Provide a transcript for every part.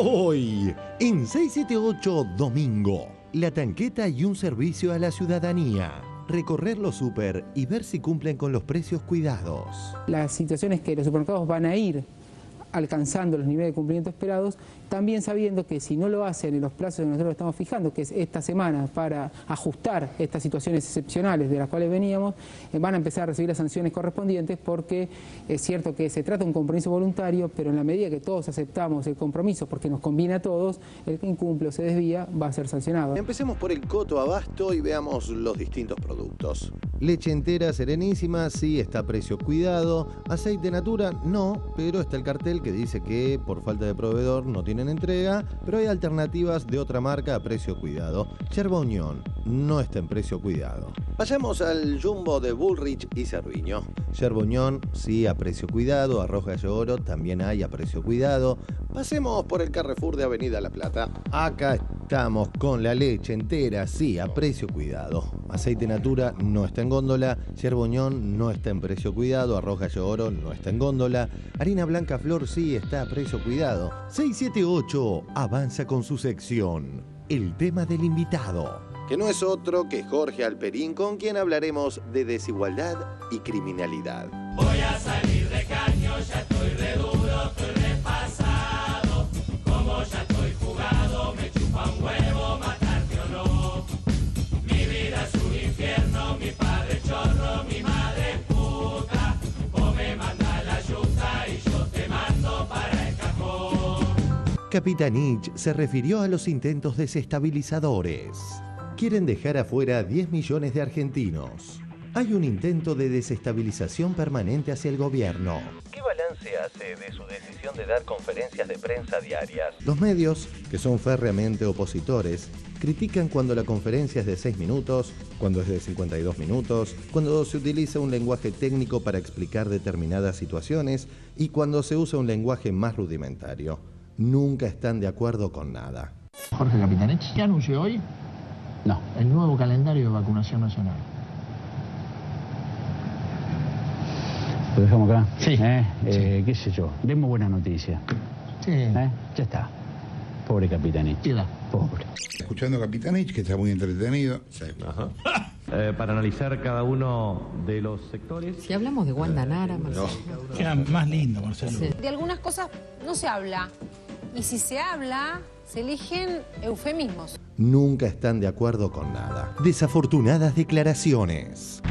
Hoy, en 678 Domingo, la tanqueta y un servicio a la ciudadanía. Recorrer los súper y ver si cumplen con los precios cuidados. La situación es que los supermercados van a ir alcanzando los niveles de cumplimiento esperados, también sabiendo que si no lo hacen en los plazos que nosotros estamos fijando, que es esta semana para ajustar estas situaciones excepcionales de las cuales veníamos, van a empezar a recibir las sanciones correspondientes, porque es cierto que se trata de un compromiso voluntario, pero en la medida que todos aceptamos el compromiso, porque nos conviene a todos, el que incumple o se desvía va a ser sancionado. Empecemos por el Coto Abasto y veamos los distintos productos. Leche entera Serenísima, sí, está a precio cuidado. Aceite Natura, no, pero está el cartel que dice que por falta de proveedor no tienen entrega, pero hay alternativas de otra marca a precio cuidado. Yerba Unión no está en precio cuidado. Vayamos al Jumbo de Bullrich y Cerviño. Yerba Unión, sí, a precio cuidado. Arroz Gallo Oro también hay a precio cuidado. Pasemos por el Carrefour de Avenida La Plata. Acá estamos con la leche entera, sí, a precio cuidado. Aceite Natura no está en góndola. Yerba Unión no está en precio cuidado. Arroz Gallo Oro no está en góndola. Harina Blanca Flor sí está a precio cuidado. 678 avanza con su sección El tema del invitado, que no es otro que Jorge Alperín, con quien hablaremos de desigualdad y criminalidad. Voy a salir de caño, ya estoy re duro, estoy repasado. Como ya estoy jugado, me chupa un huevo matarte o no. Mi vida es un infierno, mi padre chorro, mi madre puta. O me manda la yuta y yo te mando para el cajón. Capitanich se refirió a los intentos desestabilizadores. Quieren dejar afuera a 10 millones de argentinos. Hay un intento de desestabilización permanente hacia el gobierno. ¿Qué balance hace de su decisión de dar conferencias de prensa diarias? Los medios, que son férreamente opositores, critican cuando la conferencia es de 6 minutos, cuando es de 52 minutos, cuando se utiliza un lenguaje técnico para explicar determinadas situaciones y cuando se usa un lenguaje más rudimentario. Nunca están de acuerdo con nada. Jorge Capitanich, ¿qué anunció hoy? No. El nuevo calendario de vacunación nacional. ¿Lo dejamos acá? Sí. Sí. ¿Qué sé yo? Demos buena noticia. Sí. Ya está. Pobre Capitanich. Queda. Pobre. Escuchando a Capitanich, que está muy entretenido. Sí. Ajá. Para analizar cada uno de los sectores. Si hablamos de Wanda Nara, Marcelo. No. Queda más lindo, Marcelo. Sí. De algunas cosas no se habla. Y si se habla, se eligen eufemismos. Nunca están de acuerdo con nada. Desafortunadas declaraciones.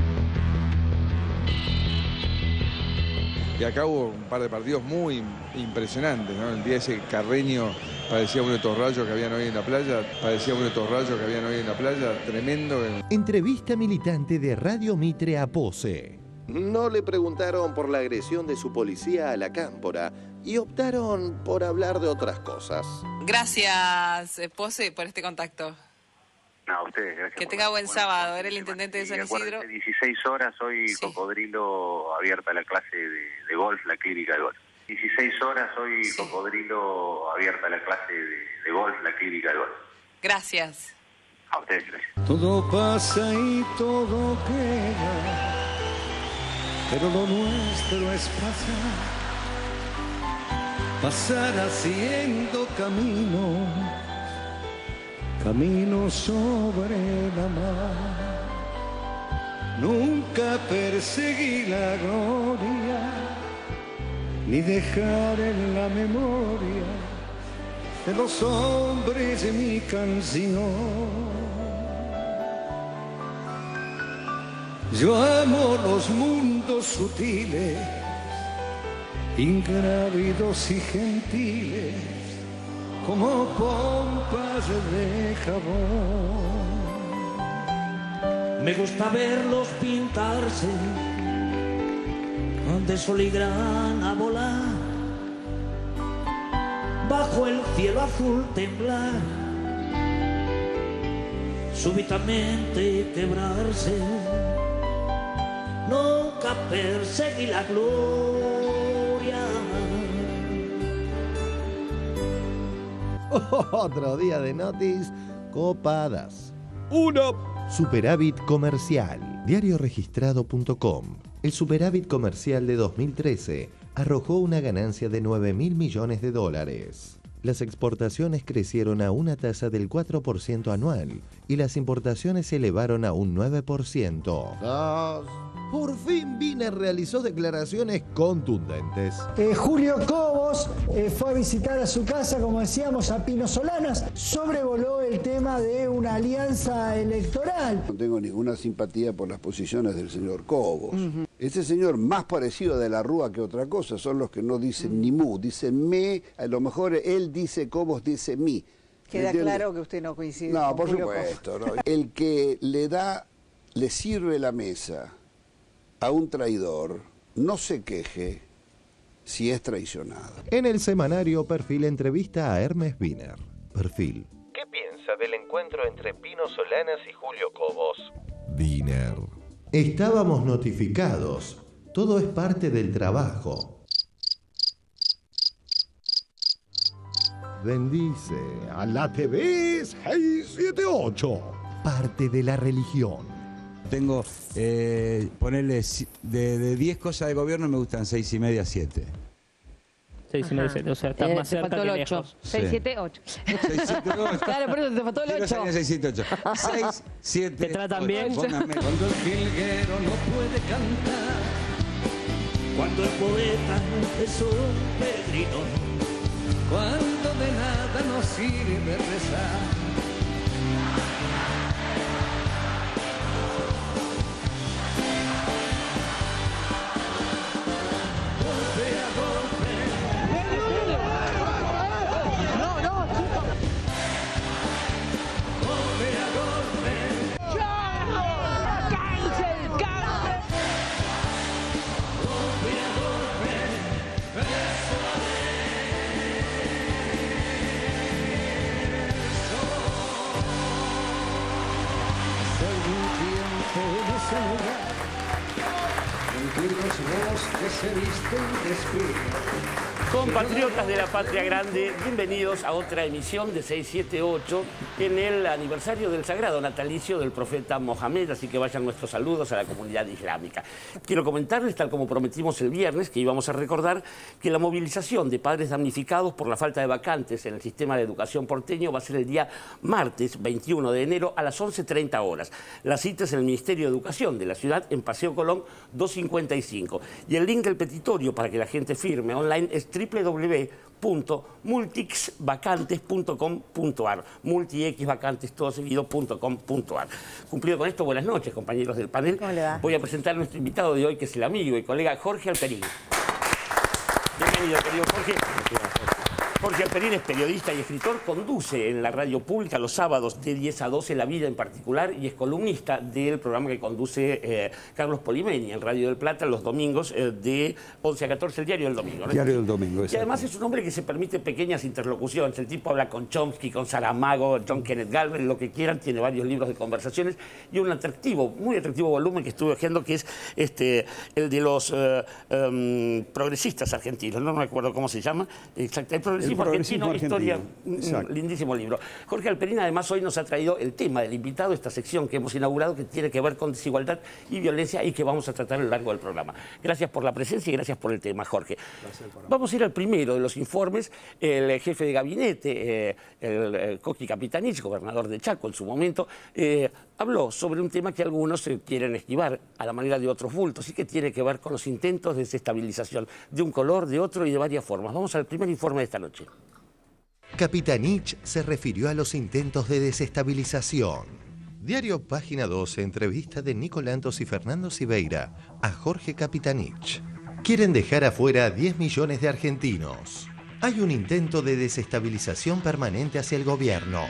Y acá hubo un par de partidos muy impresionantes, ¿no? El día ese Carreño parecía uno de estos rayos que habían hoy en la playa, tremendo. Entrevista militante de Radio Mitre a Pose. No le preguntaron por la agresión de su policía a la Cámpora y optaron por hablar de otras cosas. Gracias, Pose, por este contacto. No, a ustedes, gracias. Que tenga buen sábado. Era el intendente de San Isidro. 16 horas hoy, sí. Cocodrilo abierta la clase de golf, la clínica de golf. 16 horas hoy, sí. Cocodrilo abierta la clase de golf, la clínica de golf. Gracias. A ustedes, gracias. Todo pasa y todo queda, pero lo nuestro es pasar haciendo camino sobre la mar. Nunca perseguí la gloria, ni dejar en la memoria de los hombres de mi canción. Yo amo los mundos sutiles, ingrávidos y gentiles, como pompas de jabón. Me gusta verlos pintarse de sol y grana volar, bajo el cielo azul temblar, súbitamente quebrarse. Nunca perseguí la gloria. Otro día de notis copadas. 1. Superávit comercial. Diarioregistrado.com. El superávit comercial de 2013 arrojó una ganancia de 9.000 millones de dólares. Las exportaciones crecieron a una tasa del 4% anual y las importaciones se elevaron a un 9%. Por fin Wiener realizó declaraciones contundentes. Julio Cobos fue a visitar a su casa, como decíamos, a Pino Solanas. Sobrevoló el tema de una alianza electoral. No tengo ninguna simpatía por las posiciones del señor Cobos. Ese señor, más parecido a De la Rúa que otra cosa, son los que no dicen ni mu, dicen me. A lo mejor él dice Cobos, dice mi. Queda claro que usted no coincide No, con por Julio supuesto. No. El que le sirve la mesa a un traidor, no se queje si es traicionado. En el semanario Perfil entrevista a Hermes Wiener. Perfil. ¿Qué piensa del encuentro entre Pino Solanas y Julio Cobos? Wiener. Estábamos notificados. Todo es parte del trabajo. Bendice a la TV 678. Parte de la religión. Tengo, ponerle de 10 cosas de gobierno me gustan 6 y media, 7. 6 y media, 7, o sea, está más cerca que lejos. 6, 7, 8. 6, 7, 8. Claro, por eso te faltó el 8. 6, 7, 8. 6, 7, ¿te tratan 8. bien? Cuando el jilguero no puede cantar, cuando el poeta es un peregrino, cuando de nada nos sirve rezar. Compatriotas de la Patria Grande, bienvenidos a otra emisión de 678 en el aniversario del sagrado natalicio del profeta Mohamed, así que vayan nuestros saludos a la comunidad islámica. Quiero comentarles, tal como prometimos el viernes, que íbamos a recordar que la movilización de padres damnificados por la falta de vacantes en el sistema de educación porteño va a ser el día martes 21 de enero a las 11:30 horas. La cita es en el Ministerio de Educación de la ciudad, en Paseo Colón 255. Y el link del petitorio para que la gente firme online es www.multixvacantes.com.ar, multixvacantes.com.ar. Cumplido con esto, buenas noches, compañeros del panel. ¿Cómo le va? Voy a presentar a nuestro invitado de hoy, que es el amigo y colega Jorge Alperín. Bienvenido, querido Jorge. Jorge Alperín es periodista y escritor, conduce en la radio pública los sábados de 10 a 12 La Vida en particular y es columnista del programa que conduce Carlos Polimeni en Radio del Plata los domingos de 11 a 14, el Diario del Domingo, ¿no? Diario del Domingo, Y además es un hombre que se permite pequeñas interlocuciones. El tipo habla con Chomsky, con Saramago, John Kenneth Galbraith, lo que quieran. Tiene varios libros de conversaciones y un atractivo, muy atractivo volumen que estuve viendo, que es el de los progresistas argentinos. No me acuerdo cómo se llama. Exacto, el progresismo argentino, historia, lindísimo libro. Jorge Alperín además hoy nos ha traído el tema del invitado, esta sección que hemos inaugurado que tiene que ver con desigualdad y violencia y que vamos a tratar a lo largo del programa. Gracias por la presencia y gracias por el tema, Jorge. Vamos a ir al primero de los informes. El jefe de gabinete, el Coqui Capitanich, gobernador de Chaco en su momento, habló sobre un tema que algunos quieren esquivar a la manera de otros bultos y que tiene que ver con los intentos de desestabilización de un color, de otro y de varias formas. Vamos al primer informe de esta noche. Capitanich se refirió a los intentos de desestabilización. Diario Página 12, entrevista de Nicolantos y Fernando Siveira a Jorge Capitanich. Quieren dejar afuera a 10 millones de argentinos. Hay un intento de desestabilización permanente hacia el gobierno.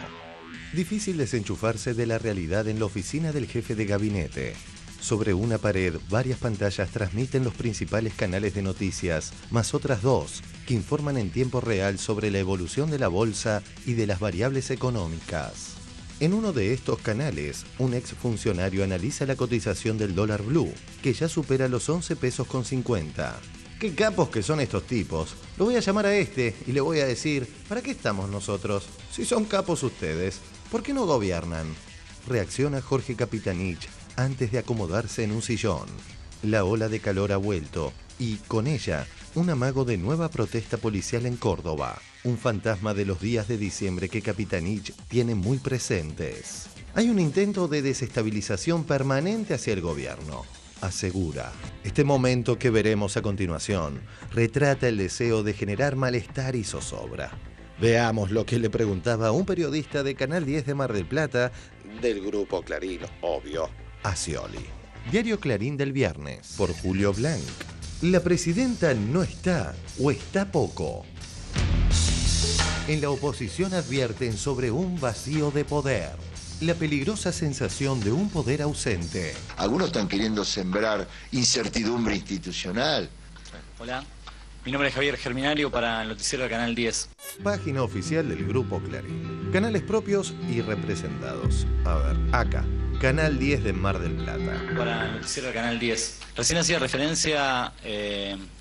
Difícil desenchufarse de la realidad en la oficina del jefe de gabinete. Sobre una pared, varias pantallas transmiten los principales canales de noticias, más otras dos, que informan en tiempo real sobre la evolución de la bolsa y de las variables económicas. En uno de estos canales, un exfuncionario analiza la cotización del dólar blue, que ya supera los 11 pesos con 50. ¡Qué capos que son estos tipos! Lo voy a llamar a este y le voy a decir, ¿para qué estamos nosotros? Si son capos ustedes, ¿por qué no gobiernan? Reacciona Jorge Capitanich antes de acomodarse en un sillón. La ola de calor ha vuelto y, con ella, Un amago de nueva protesta policial en Córdoba. Un fantasma de los días de diciembre que Capitanich tiene muy presentes. Hay un intento de desestabilización permanente hacia el gobierno, asegura. Este momento que veremos a continuación retrata el deseo de generar malestar y zozobra. Veamos lo que le preguntaba a un periodista de Canal 10 de Mar del Plata, del grupo Clarín, obvio, a Scioli. Diario Clarín del viernes, por Julio Blanc. La presidenta no está o está poco. En la oposición advierten sobre un vacío de poder. La peligrosa sensación de un poder ausente. Algunos están queriendo sembrar incertidumbre institucional. Hola, mi nombre es Javier Germinario para el noticiero de Canal 10. Página oficial del Grupo Clarín. Canales propios y representados. A ver, acá. Canal 10 de Mar del Plata. Para el noticiero de Canal 10. Recién hacía referencia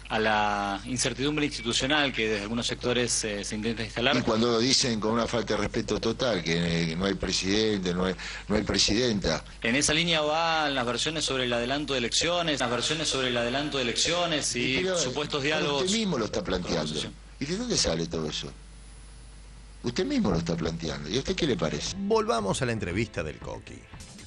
a la incertidumbre institucional que desde algunos sectores se intenta instalar. Y cuando dicen con una falta de respeto total que no hay presidente, no hay presidenta. En esa línea van las versiones sobre el adelanto de elecciones, y pero, supuestos diálogos. Usted mismo lo está planteando. ¿Y de dónde sale todo eso? Usted mismo lo está planteando. ¿Y a usted qué le parece? Volvamos a la entrevista del Coqui.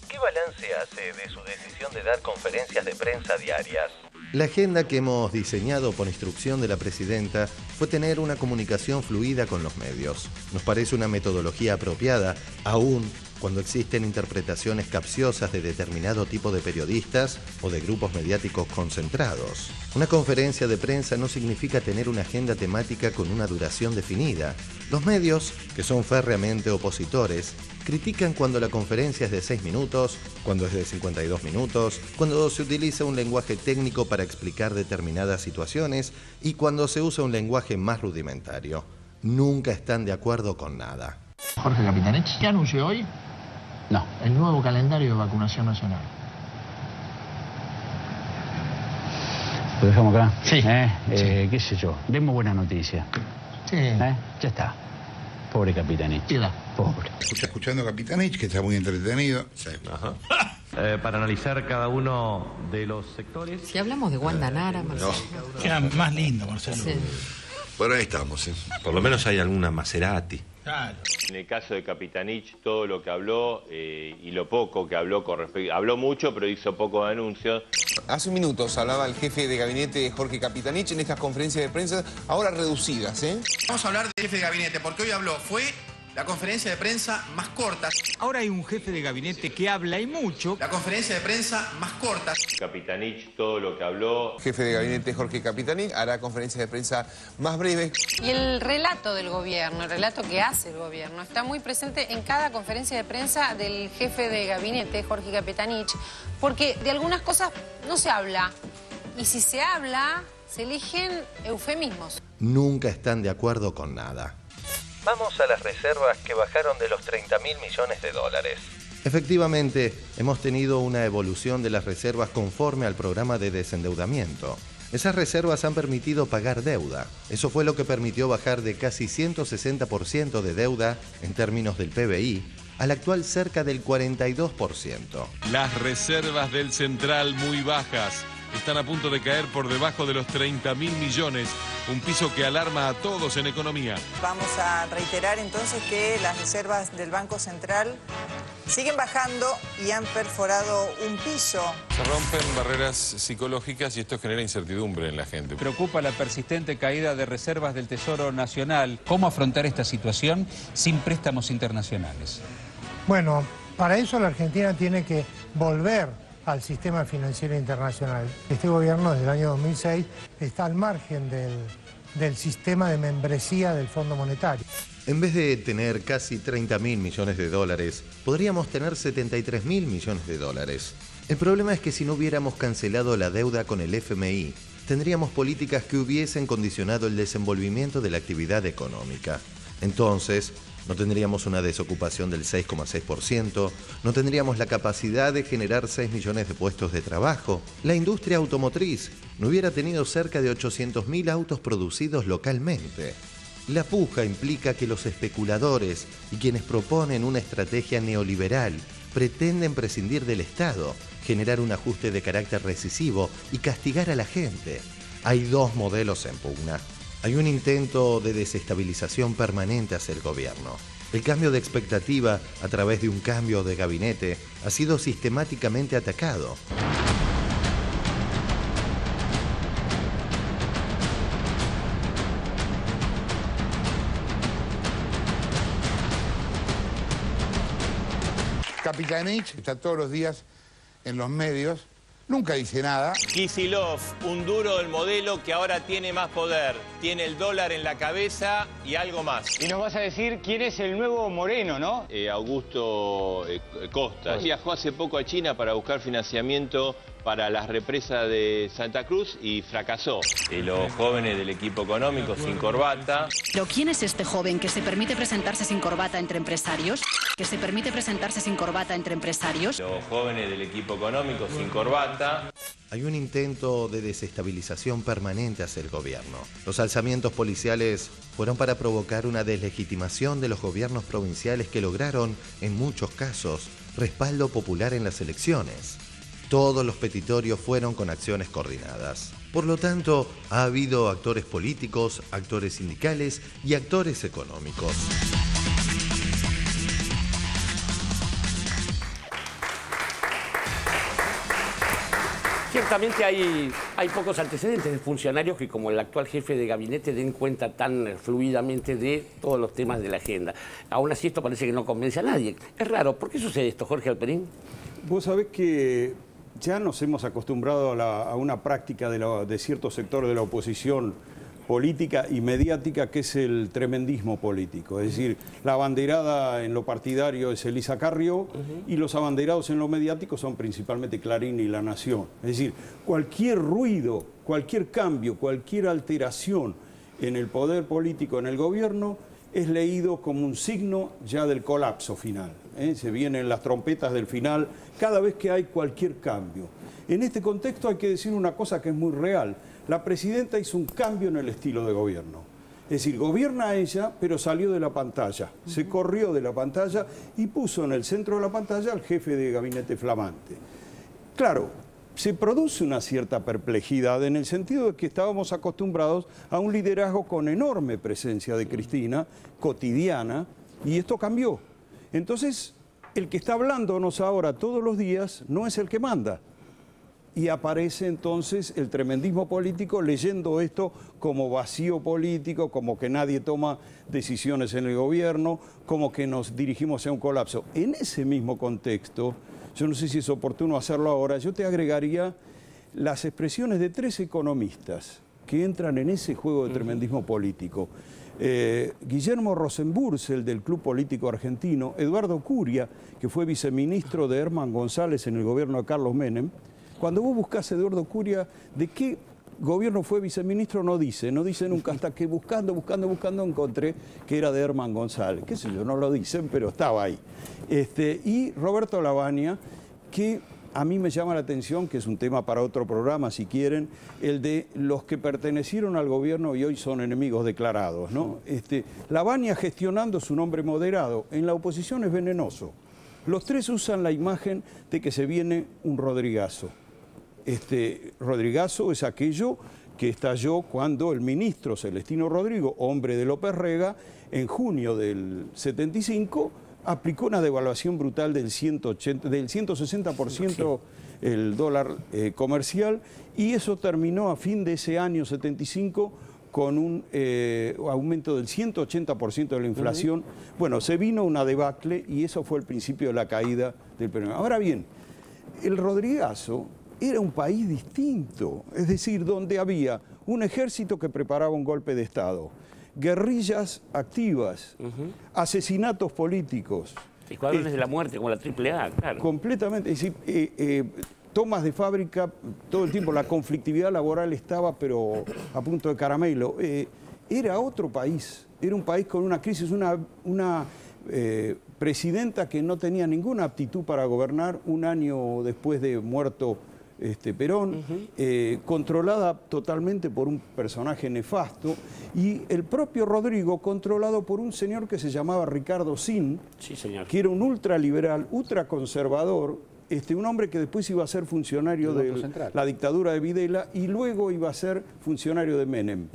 ¿Qué balance hace de su decisión de dar conferencias de prensa diarias? La agenda que hemos diseñado por instrucción de la presidenta fue tener una comunicación fluida con los medios. Nos parece una metodología apropiada, aún cuando existen interpretaciones capciosas de determinado tipo de periodistas o de grupos mediáticos concentrados. Una conferencia de prensa no significa tener una agenda temática con una duración definida. Los medios, que son férreamente opositores, critican cuando la conferencia es de 6 minutos, cuando es de 52 minutos, cuando se utiliza un lenguaje técnico para explicar determinadas situaciones y cuando se usa un lenguaje más rudimentario. Nunca están de acuerdo con nada. Jorge Capitanich, ¿qué anunció hoy? No. El nuevo calendario de vacunación nacional. ¿Lo dejamos acá? Sí. ¿Qué sé yo? Demos buena noticia. Sí. Ya está. Pobre Capitanich. Pobre. Escuchando a Capitanich, que está muy entretenido. Sí. Ajá. Para analizar cada uno de los sectores. Si hablamos de Wanda Nara, Marcelo. Queda más lindo, Marcelo. Sí. Bueno, ahí estamos. Por lo menos hay alguna Maserati. Claro. En el caso de Capitanich, todo lo que habló y lo poco que habló con respecto... Habló mucho, pero hizo poco de anuncios. Hace minutos hablaba el jefe de gabinete Jorge Capitanich en estas conferencias de prensa, ahora reducidas, ¿eh? Vamos a hablar del jefe de gabinete, porque hoy habló, fue la conferencia de prensa más corta. Ahora hay un jefe de gabinete que habla y mucho. La conferencia de prensa más corta. Capitanich, todo lo que habló... Jefe de gabinete Jorge Capitanich hará conferencias de prensa más breves. Y el relato del gobierno, el relato que hace el gobierno, está muy presente en cada conferencia de prensa del jefe de gabinete, Jorge Capitanich, porque de algunas cosas no se habla. Y si se habla, se eligen eufemismos. Nunca están de acuerdo con nada. Vamos a las reservas que bajaron de los 30.000 millones de dólares. Efectivamente, hemos tenido una evolución de las reservas conforme al programa de desendeudamiento. Esas reservas han permitido pagar deuda. Eso fue lo que permitió bajar de casi 160% de deuda en términos del PBI al actual cerca del 42%. Las reservas del Central muy bajas. Están a punto de caer por debajo de los 30.000 millones, un piso que alarma a todos en economía. Vamos a reiterar entonces que las reservas del Banco Central siguen bajando y han perforado un piso. Se rompen barreras psicológicas y esto genera incertidumbre en la gente. Preocupa la persistente caída de reservas del Tesoro Nacional. ¿Cómo afrontar esta situación sin préstamos internacionales? Bueno, para eso la Argentina tiene que volver al sistema financiero internacional. Este gobierno desde el año 2006 está al margen del sistema de membresía del Fondo Monetario. En vez de tener casi 30.000 millones de dólares, podríamos tener 73.000 millones de dólares. El problema es que si no hubiéramos cancelado la deuda con el FMI, tendríamos políticas que hubiesen condicionado el desenvolvimiento de la actividad económica. Entonces, no tendríamos una desocupación del 6,6%, no tendríamos la capacidad de generar 6 millones de puestos de trabajo. La industria automotriz no hubiera tenido cerca de 800.000 autos producidos localmente. La puja implica que los especuladores y quienes proponen una estrategia neoliberal pretenden prescindir del Estado, generar un ajuste de carácter recesivo y castigar a la gente. Hay dos modelos en pugna. Hay un intento de desestabilización permanente hacia el gobierno. El cambio de expectativa a través de un cambio de gabinete ha sido sistemáticamente atacado. Capitanich está todos los días en los medios, nunca dice nada. Kicillof, un duro del modelo que ahora tiene más poder, tiene el dólar en la cabeza y algo más. Y nos vas a decir quién es el nuevo Moreno, ¿no? Augusto Costa. Viajó hace poco a China para buscar financiamiento para las represas de Santa Cruz y fracasó. Los jóvenes del equipo económico sin corbata. ¿Pero quién es este joven que se permite presentarse sin corbata entre empresarios? ¿Que se permite presentarse sin corbata entre empresarios? Los jóvenes del equipo económico sin corbata. Hay un intento de desestabilización permanente hacia el gobierno. Los alzamientos policiales fueron para provocar una deslegitimación de los gobiernos provinciales que lograron, en muchos casos, respaldo popular en las elecciones. Todos los petitorios fueron con acciones coordinadas. Por lo tanto, ha habido actores políticos, actores sindicales y actores económicos. Ciertamente hay pocos antecedentes de funcionarios que, como el actual jefe de gabinete, den cuenta tan fluidamente de todos los temas de la agenda. Aún así, esto parece que no convence a nadie. Es raro. ¿Por qué sucede esto, Jorge Alperín? Vos sabés que ya nos hemos acostumbrado a una práctica de ciertos sectores de la oposición política y mediática, que es el tremendismo político. Es decir, la abanderada en lo partidario es Elisa Carrió y los abanderados en lo mediático son principalmente Clarín y La Nación. Es decir, cualquier ruido, cualquier cambio, cualquier alteración en el poder político, en el gobierno, es leído como un signo ya del colapso final. Se vienen las trompetas del final cada vez que hay cualquier cambio. En este contexto hay que decir una cosa que es muy real. La presidenta hizo un cambio en el estilo de gobierno. Es decir, gobierna ella, pero salió de la pantalla. Se corrió de la pantalla y puso en el centro de la pantalla al jefe de gabinete flamante. Claro, se produce una cierta perplejidad en el sentido de que estábamos acostumbrados a un liderazgo con enorme presencia de Cristina, cotidiana, y esto cambió. Entonces, el que está hablándonos ahora todos los días no es el que manda. Y aparece entonces el tremendismo político leyendo esto como vacío político, como que nadie toma decisiones en el gobierno, como que nos dirigimos a un colapso. En ese mismo contexto, yo no sé si es oportuno hacerlo ahora, yo te agregaría las expresiones de 3 economistas que entran en ese juego de tremendismo político. Guillermo Rosenbürzel, del Club Político Argentino, Eduardo Curia, que fue viceministro de Herman González en el gobierno de Carlos Menem. Cuando vos buscás a Eduardo Curia, ¿de qué gobierno fue viceministro? No dice nunca, hasta que buscando, encontré que era de Herman González. Qué sé yo, no lo dicen, pero estaba ahí. Y Roberto Lavagna, que a mí me llama la atención, que es un tema para otro programa, si quieren, el de los que pertenecieron al gobierno y hoy son enemigos declarados, ¿no? Lavagna gestionando su nombre moderado, en la oposición es venenoso. Los 3 usan la imagen de que se viene un Rodrigazo. Rodrigazo es aquello que estalló cuando el ministro Celestino Rodrigo, hombre de López Rega, en junio del 75, aplicó una devaluación brutal del 160% el dólar comercial, y eso terminó a fin de ese año 75 con un aumento del 180% de la inflación. Bueno, se vino una debacle y eso fue el principio de la caída del peronismo. Ahora bien, el Rodrigazo era un país distinto, es decir, donde había un ejército que preparaba un golpe de Estado, guerrillas activas, asesinatos políticos. Escuadrones de la muerte, como la AAA, claro. Completamente, es decir, tomas de fábrica, todo el tiempo la conflictividad laboral estaba, pero a punto de caramelo. Era otro país, era un país con una crisis, una presidenta que no tenía ninguna aptitud para gobernar un año después de muerto Perón, controlada totalmente por un personaje nefasto, y el propio Rodrigo controlado por un señor que se llamaba Ricardo Sin, sí, señor, que era un ultraliberal, ultraconservador, un hombre que después iba a ser funcionario de la dictadura de Videla y luego iba a ser funcionario de Menem.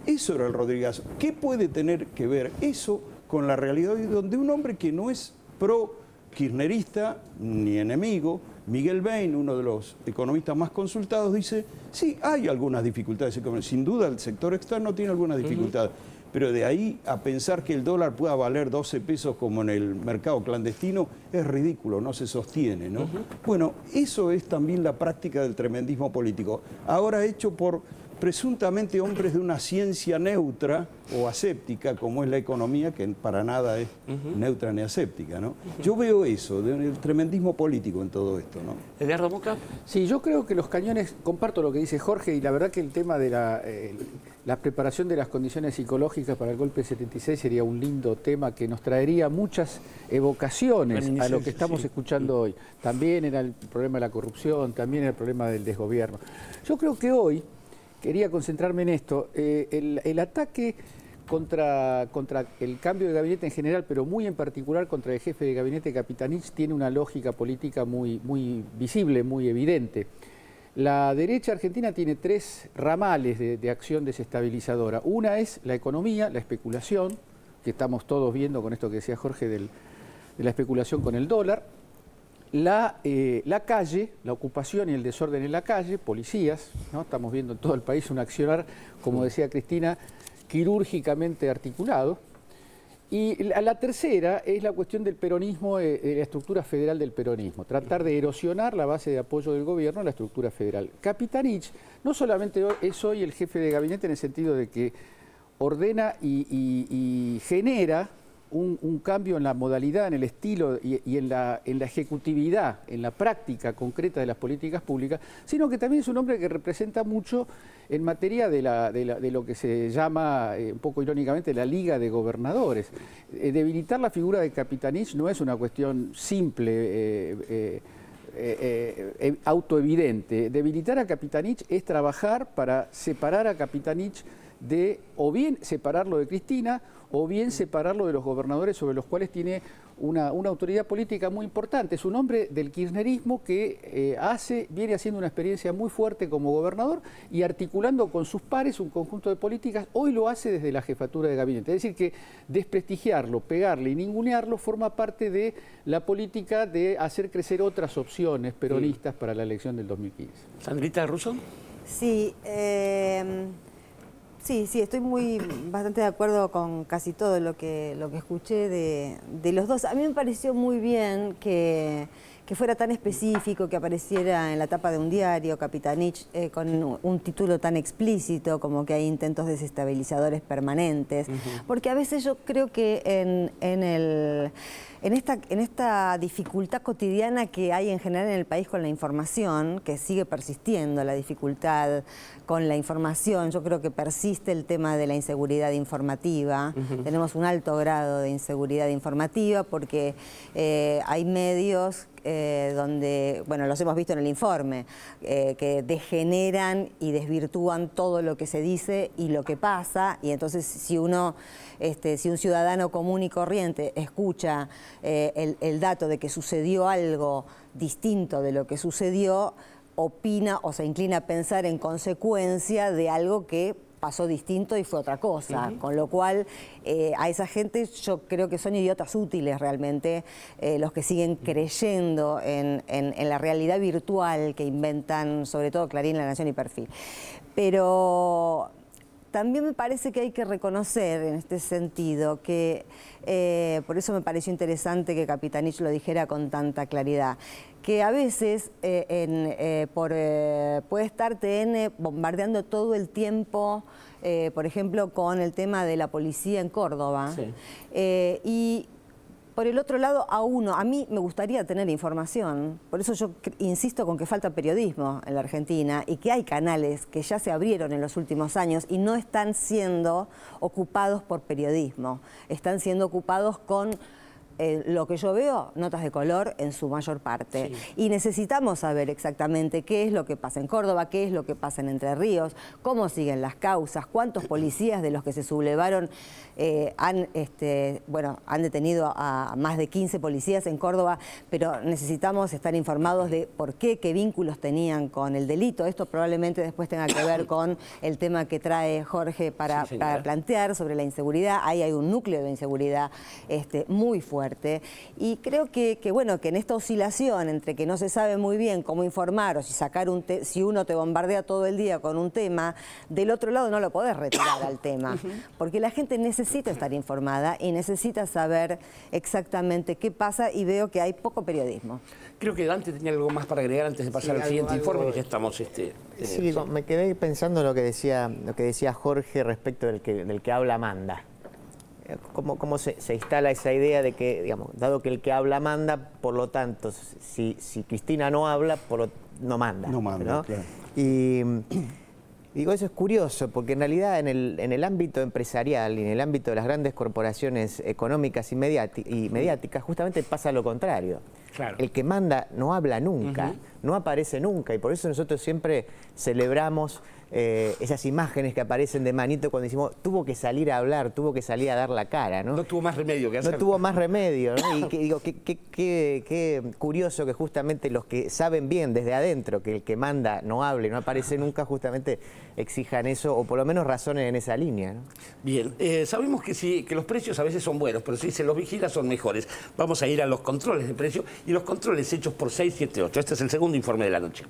Eso era el Rodrigazo. ¿Qué puede tener que ver eso con la realidad donde un hombre que no es pro-kirchnerista ni enemigo, Miguel Bain, uno de los economistas más consultados, dice, sí, hay algunas dificultades económicas. Sin duda el sector externo tiene algunas dificultades. Pero de ahí a pensar que el dólar pueda valer 12 pesos como en el mercado clandestino es ridículo, no se sostiene, ¿no? Bueno, eso es también la práctica del tremendismo político. Ahora hecho por presuntamente hombres de una ciencia neutra o aséptica, como es la economía, que para nada es neutra ni aséptica, ¿no? Yo veo eso, del tremendismo político en todo esto, ¿no? ¿Edgardo Moca? Sí, yo creo que los cañones, comparto lo que dice Jorge, y la verdad que el tema de la preparación de las condiciones psicológicas para el golpe del 76 sería un lindo tema que nos traería muchas evocaciones a lo que estamos escuchando hoy. También era el problema de la corrupción, también era el problema del desgobierno. Yo creo que hoy, quería concentrarme en esto, el ataque contra el cambio de gabinete en general, pero muy en particular contra el jefe de gabinete Capitanich, tiene una lógica política muy visible, muy evidente. La derecha argentina tiene tres ramales de acción desestabilizadora. Una es la economía, la especulación, que estamos todos viendo con esto que decía Jorge de la especulación con el dólar. La calle, la ocupación y el desorden en la calle, policías, ¿no? Estamos viendo en todo el país un accionar, como decía Cristina, quirúrgicamente articulado. Y la tercera es la cuestión del peronismo, de la estructura federal del peronismo, tratar de erosionar la base de apoyo del gobierno a la estructura federal. Capitanich no solamente es hoy el jefe de gabinete en el sentido de que ordena y genera un cambio en la modalidad, en el estilo y en la ejecutividad, en la práctica concreta de las políticas públicas, sino que también es un hombre que representa mucho en materia de lo que se llama, un poco irónicamente, la Liga de Gobernadores. Debilitar la figura de Capitanich no es una cuestión simple, autoevidente. Debilitar a Capitanich es trabajar para separar a Capitanich o bien separarlo de Cristina, o bien separarlo de los gobernadores sobre los cuales tiene una autoridad política muy importante. Es un hombre del kirchnerismo que viene haciendo una experiencia muy fuerte como gobernador y articulando con sus pares un conjunto de políticas. Hoy lo hace desde la jefatura de gabinete. Es decir, que desprestigiarlo, pegarle y ningunearlo forma parte de la política de hacer crecer otras opciones peronistas para la elección del 2015. ¿Sandrita Russo? Sí, sí, estoy bastante de acuerdo con casi todo lo que escuché de los dos. A mí me pareció muy bien que fuera tan específico, que apareciera en la tapa de un diario, Capitanich, con un título tan explícito como que hay intentos desestabilizadores permanentes. Porque a veces yo creo que en esta dificultad cotidiana que hay en general en el país con la información, que sigue persistiendo la dificultad con la información, yo creo que persiste el tema de la inseguridad informativa. Tenemos un alto grado de inseguridad informativa porque hay medios donde, bueno, los hemos visto en el informe, que degeneran y desvirtúan todo lo que se dice y lo que pasa, y entonces si un ciudadano común y corriente escucha el dato de que sucedió algo distinto de lo que sucedió, opina o se inclina a pensar en consecuencia de algo que pasó distinto y fue otra cosa, con lo cual a esa gente yo creo que son idiotas útiles realmente, los que siguen creyendo en la realidad virtual que inventan sobre todo Clarín, La Nación y Perfil. Pero también me parece que hay que reconocer en este sentido que, por eso me pareció interesante que Capitanich lo dijera con tanta claridad, que a veces puede estar TN bombardeando todo el tiempo, por ejemplo, con el tema de la policía en Córdoba. Y por el otro lado, a mí me gustaría tener información, por eso yo insisto con que falta periodismo en la Argentina y que hay canales que ya se abrieron en los últimos años y no están siendo ocupados por periodismo, están siendo ocupados con lo que yo veo, notas de color en su mayor parte. Sí. Y necesitamos saber exactamente qué es lo que pasa en Córdoba, qué es lo que pasa en Entre Ríos, cómo siguen las causas, cuántos policías de los que se sublevaron han detenido a más de 15 policías en Córdoba, pero necesitamos estar informados de por qué vínculos tenían con el delito. Esto probablemente después tenga que ver con el tema que trae Jorge para plantear sobre la inseguridad. Ahí hay un núcleo de inseguridad muy fuerte. Y creo que en esta oscilación entre que no se sabe muy bien cómo informar o si uno te bombardea todo el día con un tema, del otro lado no lo podés retirar al tema. Porque la gente necesita estar informada y necesita saber exactamente qué pasa, y veo que hay poco periodismo. Creo que Dante tenía algo más para agregar antes de pasar al siguiente informe, que ya estamos... Sí, me quedé pensando en lo que decía Jorge respecto del que habla manda. ¿Cómo se instala esa idea de que, digamos, dado que el que habla manda, por lo tanto, si Cristina no habla, no manda. No manda, ¿no? Claro. Y digo, eso es curioso, porque en realidad en el ámbito empresarial y en el ámbito de las grandes corporaciones económicas y mediáticas, justamente pasa lo contrario. Claro. El que manda no habla nunca, no aparece nunca, y por eso nosotros siempre celebramos esas imágenes que aparecen de Manito cuando decimos, tuvo que salir a hablar, tuvo que salir a dar la cara, ¿no? No tuvo más remedio que hacerlo. No tuvo más remedio, ¿no? Y digo, qué curioso que justamente los que saben bien desde adentro que el que manda no hable y no aparece nunca, justamente exijan eso, o por lo menos razonen en esa línea, ¿no? Bien, sabemos que los precios a veces son buenos, pero si se los vigila son mejores. Vamos a ir a los controles de precio y los controles hechos por 678. Este es el segundo informe de la noche.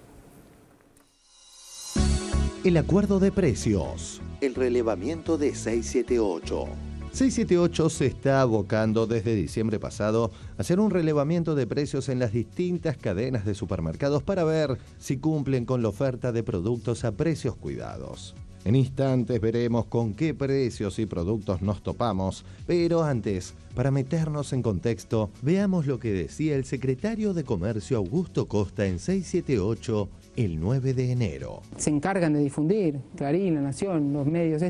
El acuerdo de precios. El relevamiento de 678. 678 se está abocando desde diciembre pasado a hacer un relevamiento de precios en las distintas cadenas de supermercados para ver si cumplen con la oferta de productos a precios cuidados. En instantes veremos con qué precios y productos nos topamos, pero antes, para meternos en contexto, veamos lo que decía el secretario de Comercio Augusto Costa en 678 el 9 de enero. Se encargan de difundir, Clarín, La Nación, los medios,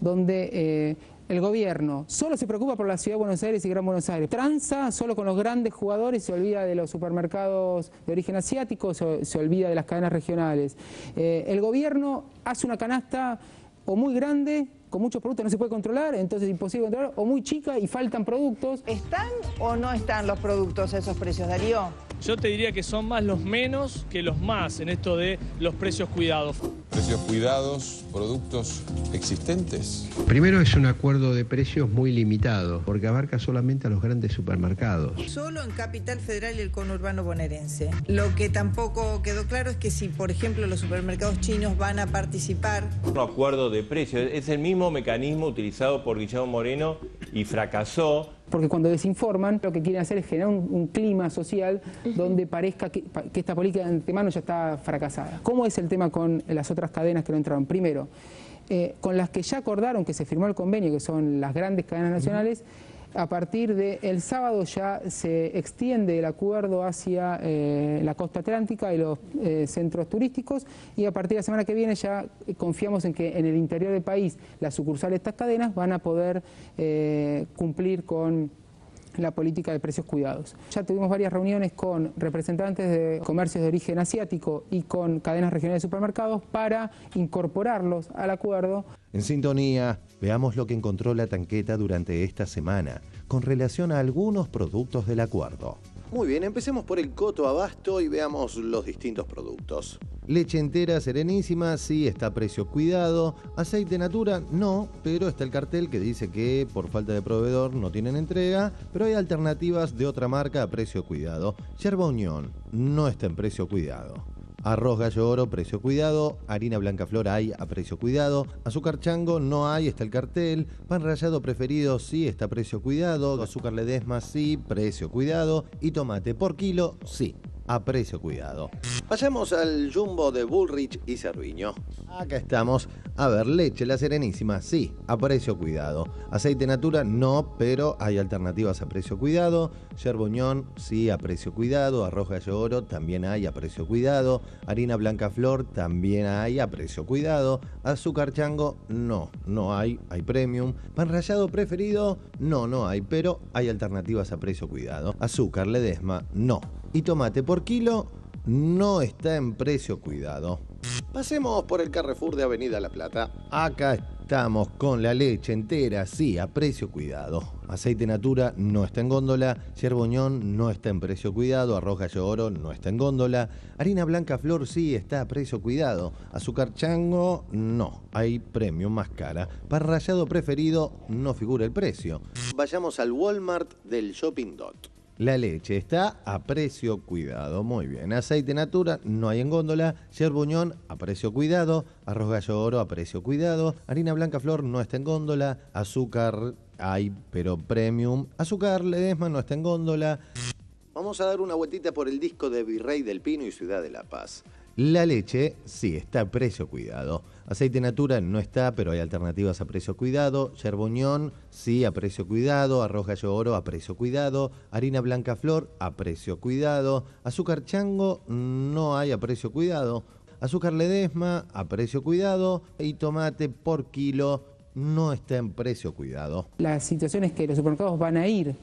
donde el gobierno solo se preocupa por la Ciudad de Buenos Aires y Gran Buenos Aires. Tranza solo con los grandes jugadores, se olvida de los supermercados de origen asiático, se olvida de las cadenas regionales. El gobierno hace una canasta o muy grande, con muchos productos no se puede controlar, entonces es imposible controlar, o muy chica y faltan productos. ¿Están o no están los productos a esos precios, Darío? Yo te diría que son más los menos que los más en esto de los precios cuidados. ¿Precios cuidados, productos existentes? Primero es un acuerdo de precios muy limitado, porque abarca solamente a los grandes supermercados. Solo en Capital Federal y el conurbano bonaerense. Lo que tampoco quedó claro es que si, por ejemplo, los supermercados chinos van a participar. Un acuerdo de precios, es el mismo mecanismo utilizado por Guillermo Moreno y fracasó. Porque cuando desinforman, lo que quieren hacer es generar un clima social donde parezca que esta política de antemano ya está fracasada. ¿Cómo es el tema con las otras cadenas que no entraron? Primero, con las que ya acordaron que se firmó el convenio, que son las grandes cadenas nacionales, a partir del sábado ya se extiende el acuerdo hacia la costa atlántica y los centros turísticos, y a partir de la semana que viene ya confiamos en que en el interior del país las sucursales de estas cadenas van a poder cumplir con la política de precios cuidados. Ya tuvimos varias reuniones con representantes de comercios de origen asiático y con cadenas regionales de supermercados para incorporarlos al acuerdo. En sintonía, veamos lo que encontró la tanqueta durante esta semana con relación a algunos productos del acuerdo. Muy bien, empecemos por el coto abasto y veamos los distintos productos. Leche entera Serenísima, sí, está a precio cuidado. Aceite Natura, no, pero está el cartel que dice que por falta de proveedor no tienen entrega, pero hay alternativas de otra marca a precio cuidado. Yerba Unión, no está en precio cuidado. Arroz Gallo Oro, precio cuidado. Harina Blanca Flor hay a precio cuidado. Azúcar Chango no hay, está el cartel. Pan Rallado Preferido sí está a precio cuidado. Azúcar Ledesma sí, precio cuidado. Y tomate por kilo sí. a precio cuidado. Vayamos al Jumbo de Bullrich y Cerviño. Acá estamos. A ver, leche, la Serenísima, sí, a precio cuidado. Aceite Natura, no, pero hay alternativas a precio cuidado. Yerboñón, sí, a precio cuidado. Arroz Gallo Oro, también hay a precio cuidado. Harina Blanca Flor, también hay a precio cuidado. Azúcar Chango, no hay premium. Pan rallado preferido, no hay, pero hay alternativas a precio cuidado. Azúcar Ledesma, no. Y tomate por kilo, no está en precio cuidado. Pasemos por el Carrefour de Avenida La Plata. Acá estamos con la leche entera, sí, a precio cuidado. Aceite Natura no está en góndola. Yerboñón no está en precio cuidado. Arroz Gallo Oro no está en góndola. Harina Blanca Flor sí está a precio cuidado. Azúcar Chango no, hay premium más cara. Pan rallado preferido no figura el precio. Vayamos al Walmart del Shopping Dot. La leche está a precio cuidado, muy bien. Aceite Natura no hay en góndola. Yerbuñón a precio cuidado. Arroz Gallo Oro a precio cuidado. Harina Blanca Flor no está en góndola. Azúcar hay, pero premium. Azúcar Ledesma no está en góndola. Vamos a dar una vueltita por el disco de Virrey del Pino y Ciudad de la Paz. La leche sí está a precio cuidado. Aceite Natura no está, pero hay alternativas a precio cuidado. Yerboñón sí a precio cuidado. Arroz Gallo Oro a precio cuidado. Harina Blanca Flor a precio cuidado. Azúcar Chango no hay a precio cuidado. Azúcar Ledesma a precio cuidado. Y tomate por kilo no está en precio cuidado. La situación es que los supermercados van a ir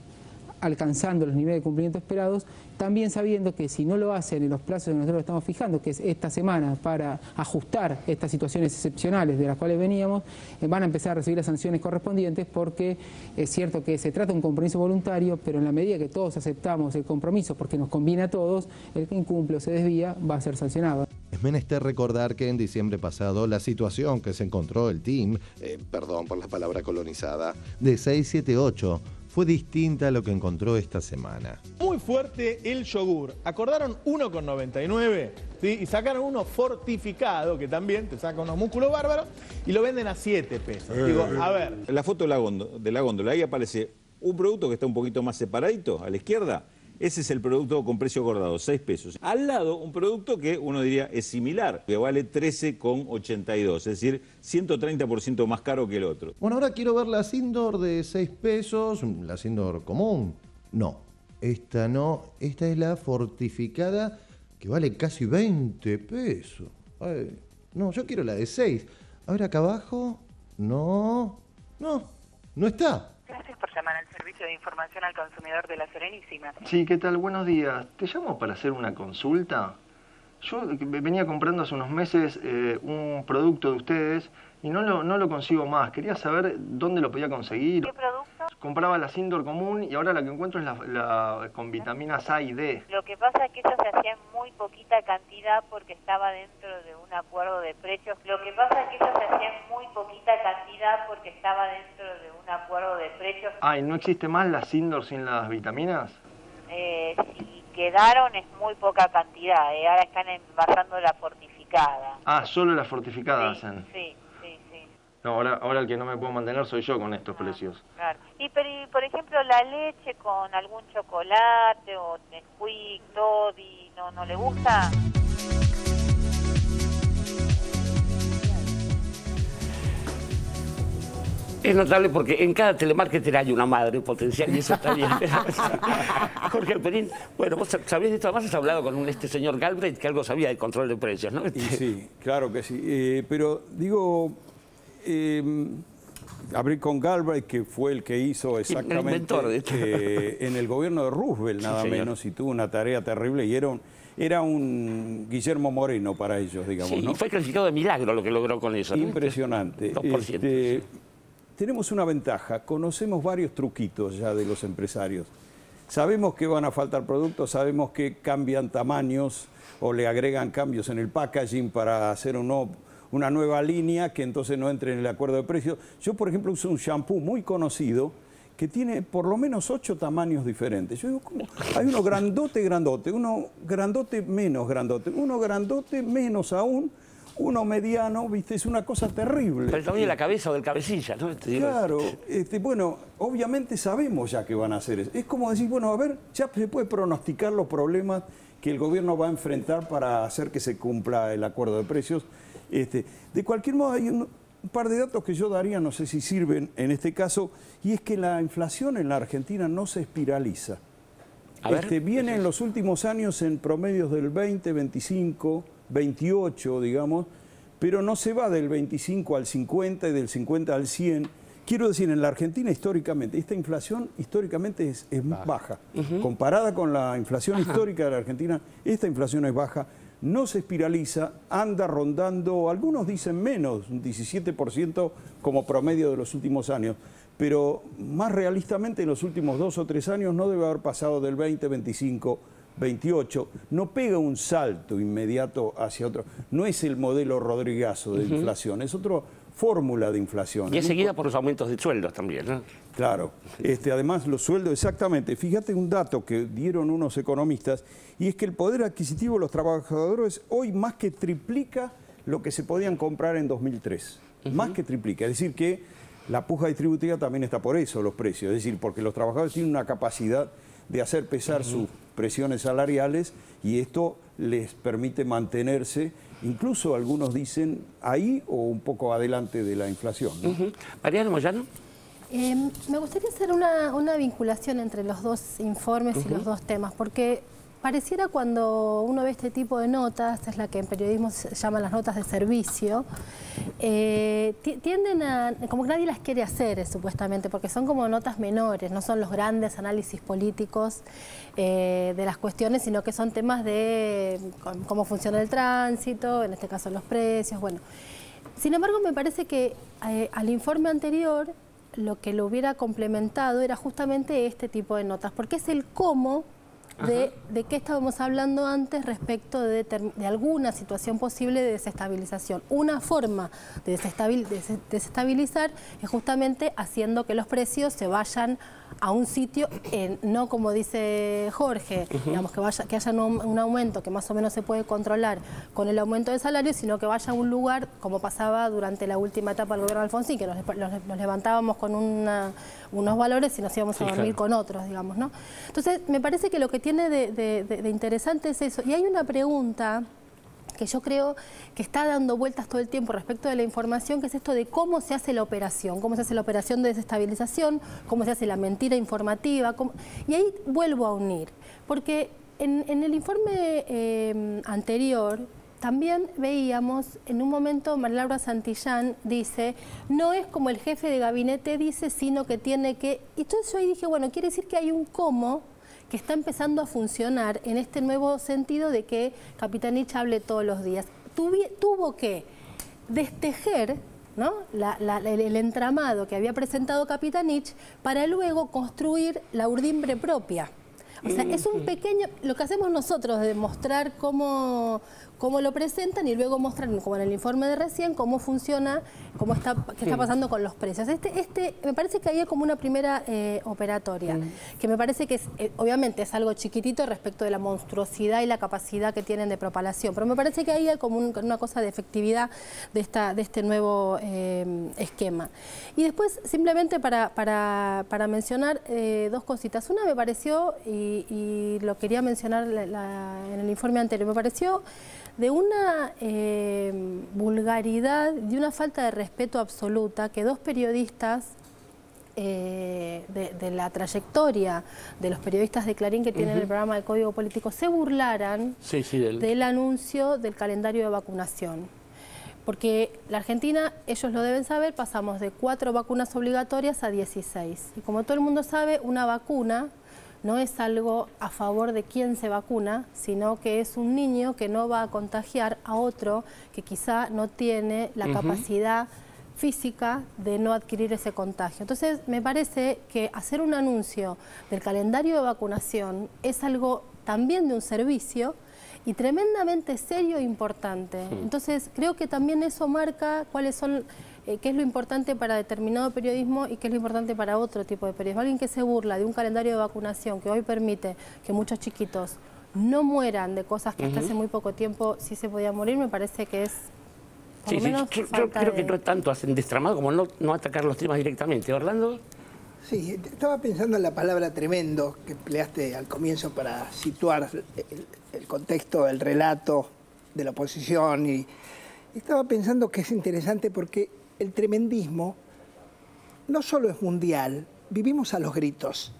alcanzando los niveles de cumplimiento esperados, también sabiendo que si no lo hacen en los plazos que nosotros estamos fijando, que es esta semana para ajustar estas situaciones excepcionales de las cuales veníamos, van a empezar a recibir las sanciones correspondientes, porque es cierto que se trata de un compromiso voluntario, pero en la medida que todos aceptamos el compromiso, porque nos conviene a todos, el que incumple o se desvía va a ser sancionado. Es menester recordar que en diciembre pasado la situación que se encontró el team, perdón por la palabra colonizada, de 678 fue distinta a lo que encontró esta semana. Muy fuerte el yogur. Acordaron 1,99, ¿sí? Y sacaron uno fortificado, que también te saca unos músculos bárbaros, y lo venden a 7 pesos. Digo, a ver. La foto de la góndola, ahí aparece un producto que está un poquito más separadito, a la izquierda. Ese es el producto con precio acordado, 6 pesos. Al lado, un producto que uno diría es similar, que vale 13,82, es decir, 130% más caro que el otro. Bueno, ahora quiero ver la Sindor de 6 pesos, la Sindor común. No, esta es la fortificada que vale casi 20 pesos. Ay, no, yo quiero la de 6. A ver, acá abajo, no está. Gracias por llamar al servicio de información al consumidor de La Serenísima. Sí, ¿qué tal? Buenos días. Te llamo para hacer una consulta. Yo venía comprando hace unos meses un producto de ustedes y no lo consigo más. Quería saber dónde lo podía conseguir. ¿Qué producto? Compraba la Sindor común y ahora la que encuentro es la con vitaminas A y D. Lo que pasa es que esa se hacía en muy poquita cantidad porque estaba dentro de un acuerdo de precios. ¿Y no existe más la Sindor sin las vitaminas? Si quedaron es muy poca cantidad. Ahora están envasando la fortificada. Ah, solo la fortificada hacen. Sí. No, ahora el que no me puedo mantener soy yo con estos precios. Claro. Y por ejemplo, la leche con algún chocolate o Nesquik, Toddy, ¿no le gusta? Es notable porque en cada telemarketer hay una madre potencial y eso está bien. Jorge Alperín, bueno, vos sabías de esto, además has hablado con este señor Galbraith que algo sabía del control de precios, ¿no? Y sí, claro que sí. Pero digo, hablé con Galbraith, que fue el que hizo exactamente el inventor de esto. En el gobierno de Roosevelt, nada menos, y tuvo una tarea terrible y era un Guillermo Moreno para ellos, digamos, sí, ¿no? Y fue calificado de milagro lo que logró con eso, ¿no? Impresionante. 2%. Tenemos una ventaja, conocemos varios truquitos ya de los empresarios. Sabemos que van a faltar productos, sabemos que cambian tamaños o le agregan cambios en el packaging para hacer una nueva línea que entonces no entre en el acuerdo de precios. Yo, por ejemplo, uso un shampoo muy conocido que tiene por lo menos 8 tamaños diferentes. Yo digo, ¿cómo? Hay uno grandote, uno grandote, uno grandote, menos aún, uno mediano, ¿viste? Es una cosa terrible. Pero el tamaño de la cabeza o del cabecilla, ¿no? Claro, bueno, obviamente sabemos ya que van a hacer eso. Es como decir, bueno, a ver, ya se puede pronosticar los problemas que el gobierno va a enfrentar para hacer que se cumpla el acuerdo de precios. De cualquier modo, hay un par de datos que yo daría, no sé si sirven en este caso, y es que la inflación en la Argentina no se espiraliza. Viene en los últimos años en promedios del 20, 25, 28, digamos, pero no se va del 25 al 50 y del 50 al 100. Quiero decir, en la Argentina históricamente, esta inflación históricamente es baja. Comparada con la inflación histórica de la Argentina, esta inflación es baja, no se espiraliza, anda rondando, algunos dicen menos, un 17% como promedio de los últimos años, pero más realistamente en los últimos 2 o 3 años no debe haber pasado del 20, 25, 28, no pega un salto inmediato hacia otro, no es el modelo Rodrigazo de inflación, es otra fórmula de inflación. Y es seguida por los aumentos de sueldos también, ¿no? Claro, además los sueldos, exactamente, fíjate un dato que dieron unos economistas, y es que el poder adquisitivo de los trabajadores hoy más que triplica lo que se podían comprar en 2003, más que triplica, es decir que la puja distributiva también está por eso, los precios, es decir, porque los trabajadores tienen una capacidad de hacer pesar sus presiones salariales y esto les permite mantenerse, incluso algunos dicen ahí o un poco adelante de la inflación, ¿no? Mariana Moyano. Me gustaría hacer una vinculación entre los dos informes y los dos temas, porque pareciera cuando uno ve este tipo de notas, es la que en periodismo se llaman las notas de servicio, tienden a, como que nadie las quiere hacer supuestamente, porque son como notas menores, no son los grandes análisis políticos de las cuestiones, sino que son temas de cómo funciona el tránsito, en este caso los precios, bueno. Sin embargo, me parece que al informe anterior lo que lo hubiera complementado era justamente este tipo de notas, porque es el cómo de qué estábamos hablando antes respecto de alguna situación posible de desestabilización. Una forma de desestabilizar es justamente haciendo que los precios se vayan a un sitio, no como dice Jorge, digamos que haya un aumento que más o menos se puede controlar con el aumento de salario, sino que vaya a un lugar como pasaba durante la última etapa del gobierno de Alfonsín, que nos levantábamos con unos valores y nos íbamos a dormir con otros, digamos, ¿no? Entonces, me parece que lo que tiene de interesante es eso. Y hay una pregunta que yo creo que está dando vueltas todo el tiempo respecto de la información, que es esto de cómo se hace la operación de desestabilización, cómo se hace la mentira informativa, y ahí vuelvo a unir, porque en el informe anterior también veíamos, en un momento María Laura Santillán dice, no es como el jefe de gabinete dice, sino que tiene que... Y entonces yo ahí dije, bueno, quiere decir que hay un cómo que está empezando a funcionar en este nuevo sentido de que Capitanich hable todos los días. Tuvo que destejer, ¿no?, el entramado que había presentado Capitanich para luego construir la urdimbre propia. O sea, es un pequeño... Lo que hacemos nosotros de mostrar cómo lo presentan y luego mostrar, como en el informe de recién, cómo funciona, qué está pasando con los precios. Me parece que ahí hay como una primera operatoria, que me parece que obviamente es algo chiquitito respecto de la monstruosidad y la capacidad que tienen de propalación, pero me parece que ahí hay como una cosa de efectividad de este nuevo esquema. Y después, simplemente para mencionar dos cositas. Una me pareció, y lo quería mencionar en el informe anterior, me pareció de una vulgaridad, de una falta de respeto absoluta, que dos periodistas de la trayectoria de los periodistas de Clarín que tienen el programa de Código Político se burlaran del anuncio del calendario de vacunación. Porque la Argentina, ellos lo deben saber, pasamos de 4 vacunas obligatorias a 16. Y como todo el mundo sabe, una vacuna no es algo a favor de quien se vacuna, sino que es un niño que no va a contagiar a otro que quizá no tiene la capacidad física de no adquirir ese contagio. Entonces, me parece que hacer un anuncio del calendario de vacunación es algo también de un servicio y tremendamente serio e importante. Entonces, creo que también eso marca cuáles son... qué es lo importante para determinado periodismo y qué es lo importante para otro tipo de periodismo. Alguien que se burla de un calendario de vacunación que hoy permite que muchos chiquitos no mueran de cosas que hasta hace muy poco tiempo sí se podían morir, me parece que es... Yo creo que no tanto hacen destramado como no atacar los temas directamente. Orlando. Sí, estaba pensando en la palabra tremendo que empleaste al comienzo para situar el contexto, el relato de la oposición. Y estaba pensando que es interesante porque el tremendismo no solo es mundial, vivimos a los gritos.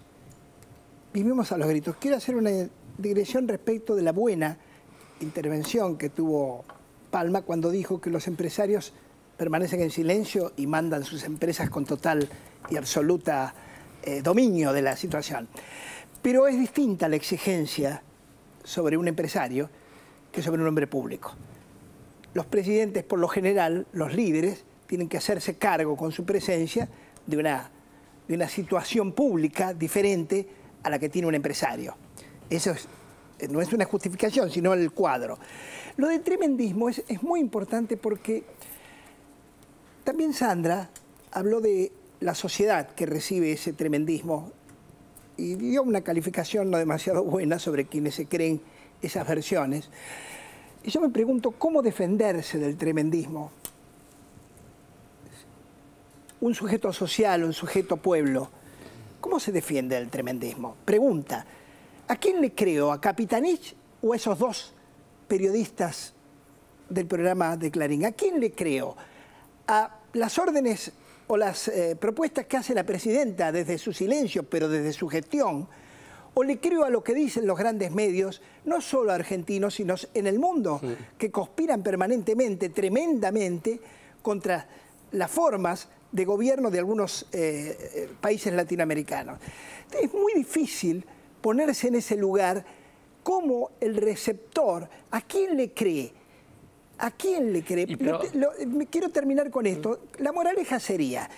Vivimos a los gritos. Quiero hacer una digresión respecto de la buena intervención que tuvo Palma cuando dijo que los empresarios permanecen en silencio y mandan sus empresas con total y absoluta dominio de la situación. Pero es distinta la exigencia sobre un empresario que sobre un hombre público. Los presidentes, por lo general, los líderes, tienen que hacerse cargo con su presencia de una situación pública diferente a la que tiene un empresario. Eso no es una justificación, sino el cuadro. Lo del tremendismo es muy importante porque también Sandra habló de la sociedad que recibe ese tremendismo y dio una calificación no demasiado buena sobre quienes se creen esas versiones. Y yo me pregunto, ¿cómo defenderse del tremendismo? Un sujeto social, un sujeto pueblo, ¿cómo se defiende del tremendismo? Pregunta, ¿a quién le creo? ¿A Capitanich o a esos dos periodistas del programa de Clarín? ¿A quién le creo? ¿A las órdenes o las propuestas que hace la presidenta desde su silencio, pero desde su gestión? ¿O le creo a lo que dicen los grandes medios, no solo argentinos, sino en el mundo, que conspiran permanentemente, tremendamente, contra las formas de gobierno de algunos países latinoamericanos? Es muy difícil ponerse en ese lugar como el receptor. ¿A quién le cree? ¿A quién le cree? Quiero terminar con esto. La moraleja sería,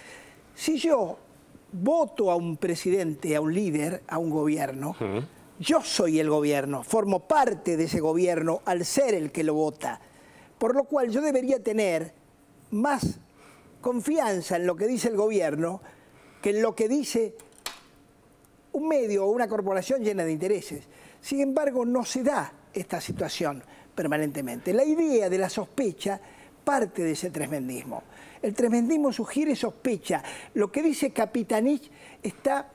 si yo voto a un presidente, a un líder, a un gobierno, yo soy el gobierno, formo parte de ese gobierno al ser el que lo vota. Por lo cual yo debería tener más confianza en lo que dice el gobierno que en lo que dice un medio o una corporación llena de intereses. Sin embargo, no se da esta situación permanentemente. La idea de la sospecha parte de ese tremendismo. El tremendismo sugiere sospecha. Lo que dice Capitanich está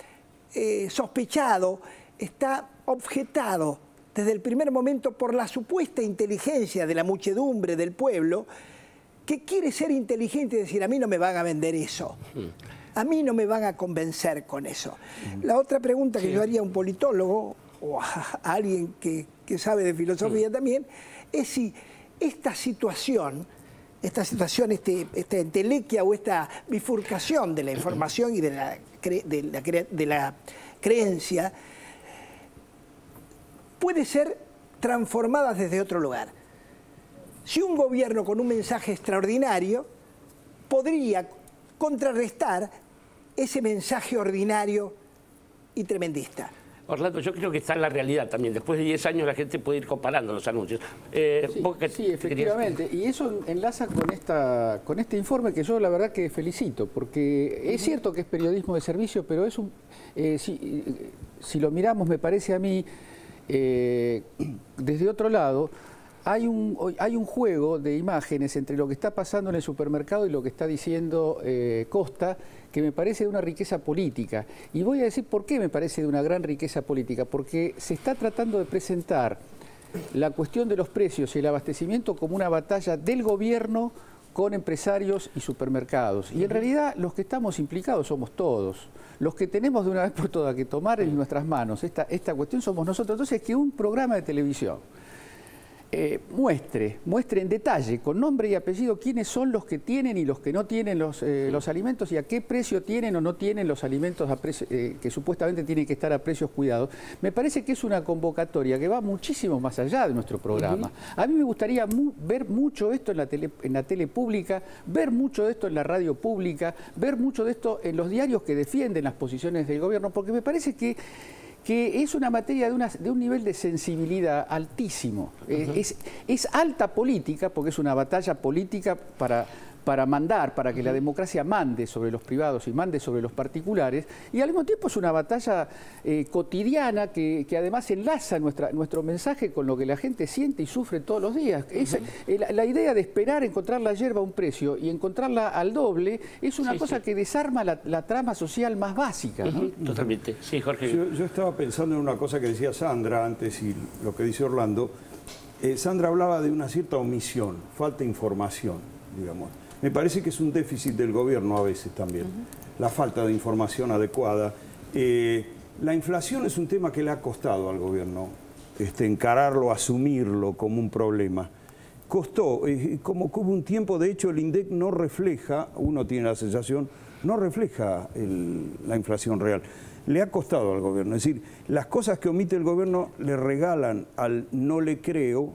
sospechado, está objetado desde el primer momento por la supuesta inteligencia de la muchedumbre del pueblo, que quiere ser inteligente y decir, a mí no me van a vender eso. A mí no me van a convencer con eso. La otra pregunta que yo haría a un politólogo o a alguien que sabe de filosofía también, es si esta situación, esta entelequia o esta bifurcación de la información y de la creencia puede ser transformada desde otro lugar. Si un gobierno con un mensaje extraordinario podría contrarrestar ese mensaje ordinario y tremendista. Orlando, yo creo que está en la realidad también. Después de 10 años la gente puede ir comparando los anuncios. Sí, efectivamente. Y eso enlaza con este informe que yo la verdad que felicito, porque es cierto que es periodismo de servicio, pero es si lo miramos, me parece a mí, desde otro lado, hay un juego de imágenes entre lo que está pasando en el supermercado y lo que está diciendo Costa, que me parece de una riqueza política. Y voy a decir por qué me parece de una gran riqueza política, porque se está tratando de presentar la cuestión de los precios y el abastecimiento como una batalla del gobierno con empresarios y supermercados. Y en realidad los que estamos implicados somos todos. Los que tenemos de una vez por todas que tomar en nuestras manos esta cuestión somos nosotros. Entonces, que un programa de televisión muestre en detalle, con nombre y apellido, quiénes son los que tienen y los que no tienen los alimentos y a qué precio tienen o no tienen los alimentos que supuestamente tienen que estar a precios cuidados, me parece que es una convocatoria que va muchísimo más allá de nuestro programa. A mí me gustaría ver mucho esto en la tele pública, ver mucho de esto en la radio pública, ver mucho de esto en los diarios que defienden las posiciones del gobierno, porque me parece que es una materia de un nivel de sensibilidad altísimo. Es alta política, porque es una batalla política para para mandar, para que la democracia mande sobre los privados y mande sobre los particulares, y al mismo tiempo es una batalla cotidiana que además enlaza nuestro mensaje con lo que la gente siente y sufre todos los días. La idea de esperar encontrar la yerba a un precio y encontrarla al doble es una cosa que desarma la trama social más básica, ¿no? Totalmente. Sí, Jorge. Yo estaba pensando en una cosa que decía Sandra antes y lo que dice Orlando. Sandra hablaba de una cierta omisión, falta de información, digamos. Me parece que es un déficit del gobierno a veces también, la falta de información adecuada. La inflación es un tema que le ha costado al gobierno encararlo, asumirlo como un problema. Costó, como que hubo un tiempo, de hecho el INDEC no refleja, uno tiene la sensación, no refleja la inflación real. Le ha costado al gobierno, es decir, las cosas que omite el gobierno le regalan al no le creo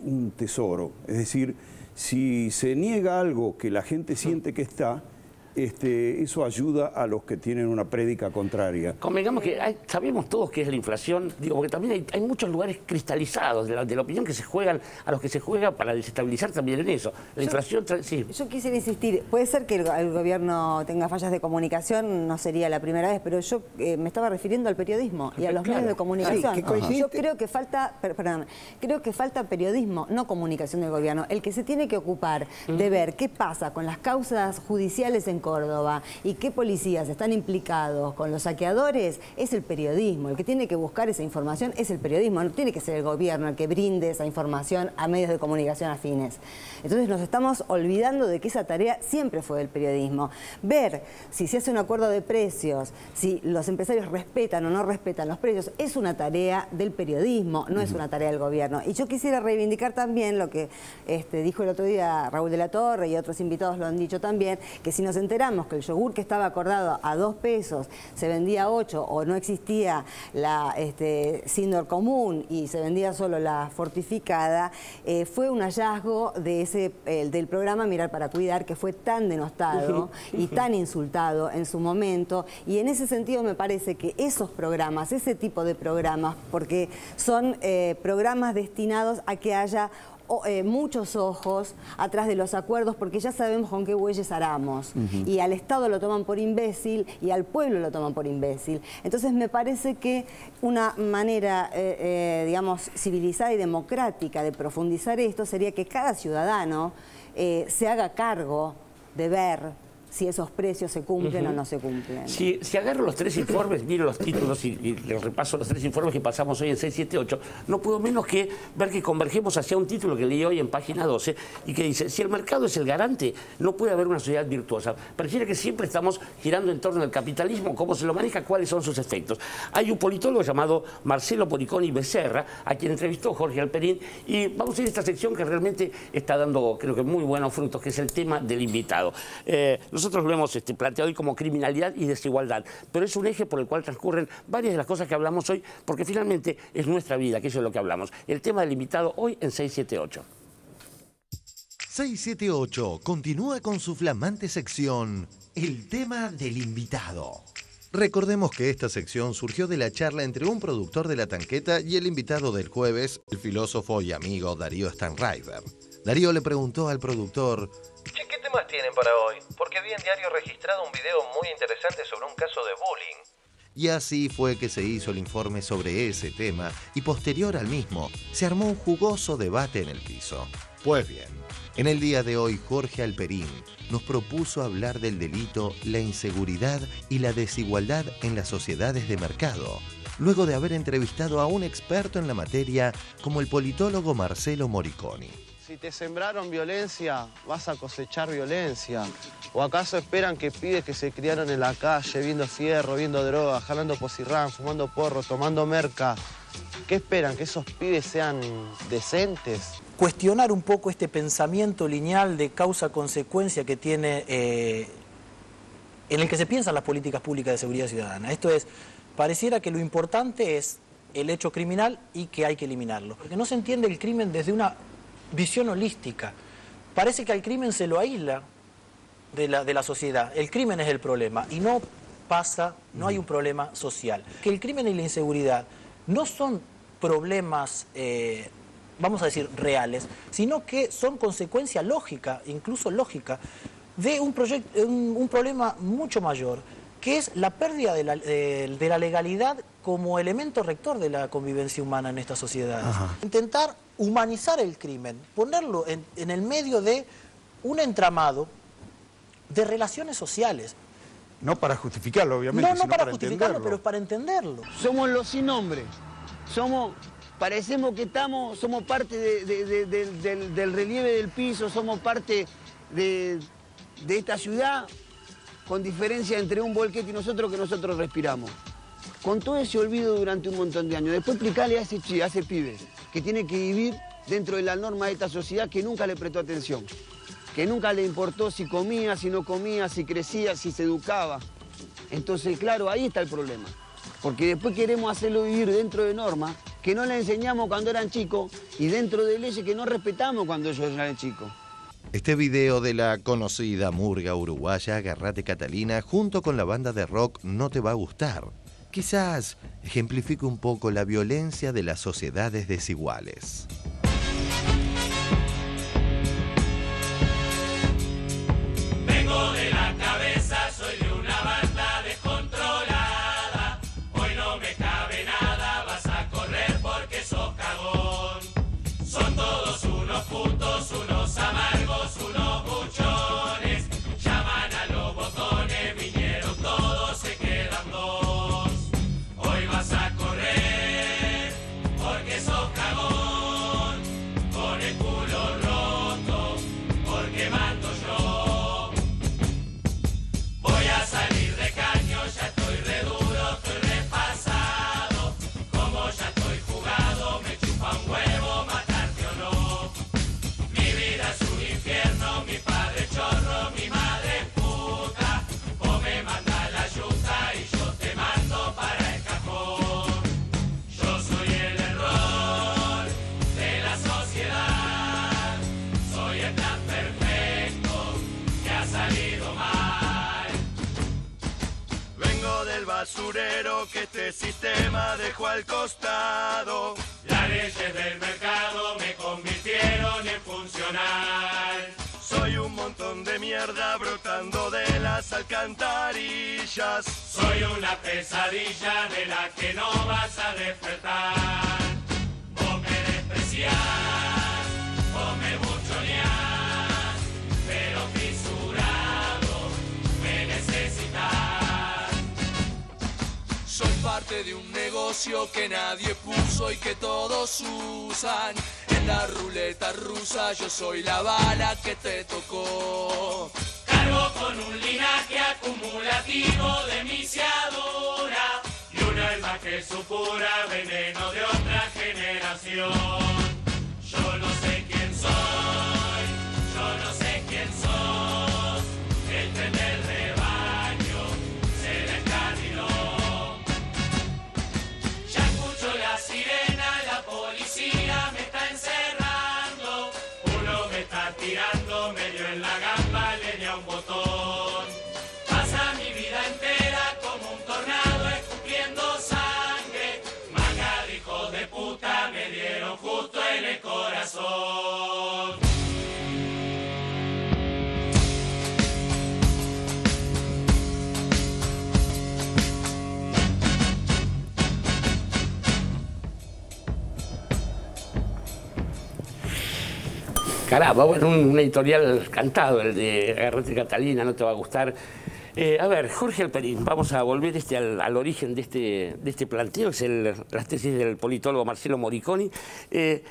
un tesoro, es decir, si se niega algo que la gente siente que está, eso ayuda a los que tienen una prédica contraria. Convengamos que sabemos todos qué es la inflación, digo, porque también hay muchos lugares cristalizados de la opinión que se juegan, a los que se juega para desestabilizar también en eso. La inflación, sí. Yo quisiera insistir, puede ser que el gobierno tenga fallas de comunicación, no sería la primera vez, pero yo me estaba refiriendo al periodismo y a los medios de comunicación. Yo creo que falta, creo que falta periodismo, no comunicación del gobierno. El que se tiene que ocupar de ver qué pasa con las causas judiciales en Córdoba y qué policías están implicados con los saqueadores es el periodismo. El que tiene que buscar esa información es el periodismo. No tiene que ser el gobierno el que brinde esa información a medios de comunicación afines. Entonces nos estamos olvidando de que esa tarea siempre fue del periodismo. Ver si se hace un acuerdo de precios, si los empresarios respetan o no respetan los precios, es una tarea del periodismo, no es una tarea del gobierno. Y yo quisiera reivindicar también lo que dijo el otro día Raúl de la Torre y otros invitados lo han dicho también, que si nos enteramos que el yogur que estaba acordado a 2 pesos se vendía a 8 o no existía la Sindor común y se vendía solo la fortificada, fue un hallazgo de del programa Mirar para Cuidar, que fue tan denostado y tan insultado en su momento, y en ese sentido me parece que esos programas, ese tipo de programas, porque son programas destinados a que haya muchos ojos atrás de los acuerdos, porque ya sabemos con qué bueyes aramos. Y al Estado lo toman por imbécil y al pueblo lo toman por imbécil. Entonces me parece que una manera, digamos, civilizada y democrática de profundizar esto sería que cada ciudadano se haga cargo de ver si esos precios se cumplen o no se cumplen. Si agarro los 3 informes, miro los títulos y les repaso los 3 informes que pasamos hoy en 678, no puedo menos que ver que convergemos hacia un título que leí hoy en página 12 y que dice, si el mercado es el garante, no puede haber una sociedad virtuosa. Pareciera que siempre estamos girando en torno al capitalismo, cómo se lo maneja, cuáles son sus efectos. Hay un politólogo llamado Marcelo Poriconi Becerra, a quien entrevistó Jorge Alperín, y vamos a ir a esta sección que realmente está dando, creo que muy buenos frutos, que es el tema del invitado. Nosotros lo hemos planteado hoy como criminalidad y desigualdad, pero es un eje por el cual transcurren varias de las cosas que hablamos hoy, porque finalmente es nuestra vida, que eso es lo que hablamos. El tema del invitado hoy en 678. 678 continúa con su flamante sección, el tema del invitado. Recordemos que esta sección surgió de la charla entre un productor de La Tanqueta y el invitado del jueves, el filósofo y amigo Darío Stanraiver. Darío le preguntó al productor: ¿Qué temas tienen para hoy? Porque vi en Diario Registrado un video muy interesante sobre un caso de bullying. Y así fue que se hizo el informe sobre ese tema y posterior al mismo se armó un jugoso debate en el piso. Pues bien, en el día de hoy Jorge Alperín nos propuso hablar del delito, la inseguridad y la desigualdad en las sociedades de mercado, luego de haber entrevistado a un experto en la materia como el politólogo Marcelo Moriconi. Si te sembraron violencia, vas a cosechar violencia. ¿O acaso esperan que pibes que se criaron en la calle, viendo fierro, viendo droga, jalando posirrán, fumando porro, tomando merca? ¿Qué esperan? ¿Que esos pibes sean decentes? Cuestionar un poco este pensamiento lineal de causa-consecuencia que tiene, en el que se piensan las políticas públicas de seguridad ciudadana. Esto es, pareciera que lo importante es el hecho criminal y que hay que eliminarlo. Porque no se entiende el crimen desde una visión holística. Parece que al crimen se lo aísla de la sociedad. El crimen es el problema y no pasa, no hay un problema social. Que el crimen y la inseguridad no son problemas vamos a decir, reales, sino que son consecuencia lógica, incluso lógica, de un problema mucho mayor, que es la pérdida de la legalidad como elemento rector de la convivencia humana en estas sociedades. Intentar humanizar el crimen, ponerlo en el medio de un entramado de relaciones sociales. No para justificarlo, obviamente, No sino para justificarlo, pero para entenderlo. Somos los sin nombre. Parecemos que somos parte del relieve del piso, somos parte de esta ciudad, con diferencia entre un volquete y nosotros que nosotros respiramos. Con todo ese olvido durante un montón de años. Después explicarle a ese pibe que tiene que vivir dentro de la norma de esta sociedad, que nunca le prestó atención, que nunca le importó si comía, si no comía, si crecía, si se educaba. Entonces, claro, ahí está el problema. Porque después queremos hacerlo vivir dentro de normas que no le enseñamos cuando eran chicos y dentro de leyes que no respetamos cuando ellos eran chicos. Este video de la conocida murga uruguaya Agarrate Catalina junto con la banda de rock No Te Va a Gustar. Quizás ejemplifique un poco la violencia de las sociedades desiguales. Vengo de la cabeza, soy de una banda descontrolada. Hoy no me cabe nada, vas a correr porque sos cagón. Son todos unos putos, unos amargos, unos buchones. Llaman a los botones, vinieron todos, se quedan dos. Hoy vas a correr porque sos cagón. Con el culo roto porque mando yo. Voy a salir de caño, ya estoy re duro, estoy repasado. Como ya estoy jugado, me chupa un huevo matarte o no. Mi vida es un infierno, mi padre chorro, mi madre puta. Vos me mandás la yuta y yo te mando para el cajón. Yo soy el error de la sociedad. Soy el plan perfecto que ha salido mal. Vengo del basurero que este sistema dejó al costado. Las leyes del mercado me convirtieron en funcional. Soy un montón de mierda brotando de las alcantarillas. Soy una pesadilla de la que no vas a despertar. Vos me despreciás, vos me buchoneás, pero fisurado me necesitas. Soy parte de un negocio que nadie puso y que todos usan. En la ruleta rusa yo soy la bala que te tocó. Cargo con un linaje acumulativo de misiadura y un alma que supura veneno de otra generación. Yo no sé quién soy, yo no sé quién sos. El tren del rebaño se descarriló. Ya escucho la sirena, la policía me está encerrando. Uno me está tirando, me dio en la gamba, le di a un botón. Pasa mi vida entera como un tornado escupiendo sangre. Manga de hijos de puta me dieron justo en el corazón. Caramba, bueno, un editorial cantado, el de Agarrate Catalina, No Te Va a Gustar. A ver, Jorge Alperín, vamos a volver al origen de este planteo, es las tesis del politólogo Marcelo Moriconi. Él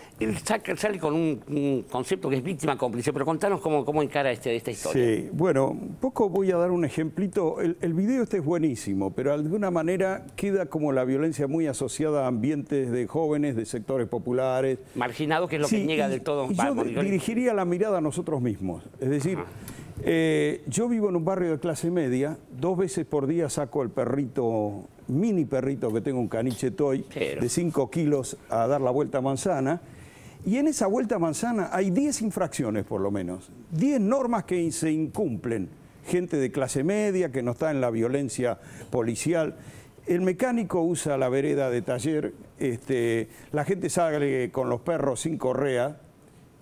sale con un concepto que es víctima cómplice, pero contanos cómo encara esta historia. Sí, bueno, un poco voy a dar un ejemplito. El video este es buenísimo, pero de alguna manera queda como la violencia muy asociada a ambientes de jóvenes, de sectores populares. Marginado, que es lo que niega del todo. Yo dirigiría la mirada a nosotros mismos, es decir... yo vivo en un barrio de clase media, 2 veces por día saco el perrito, mini perrito que tengo, un caniche toy, de 5 kilos a dar la vuelta a manzana, y en esa vuelta a manzana hay 10 infracciones por lo menos, 10 normas que se incumplen, gente de clase media que no está en la violencia policial. El mecánico usa la vereda de taller, la gente sale con los perros sin correa,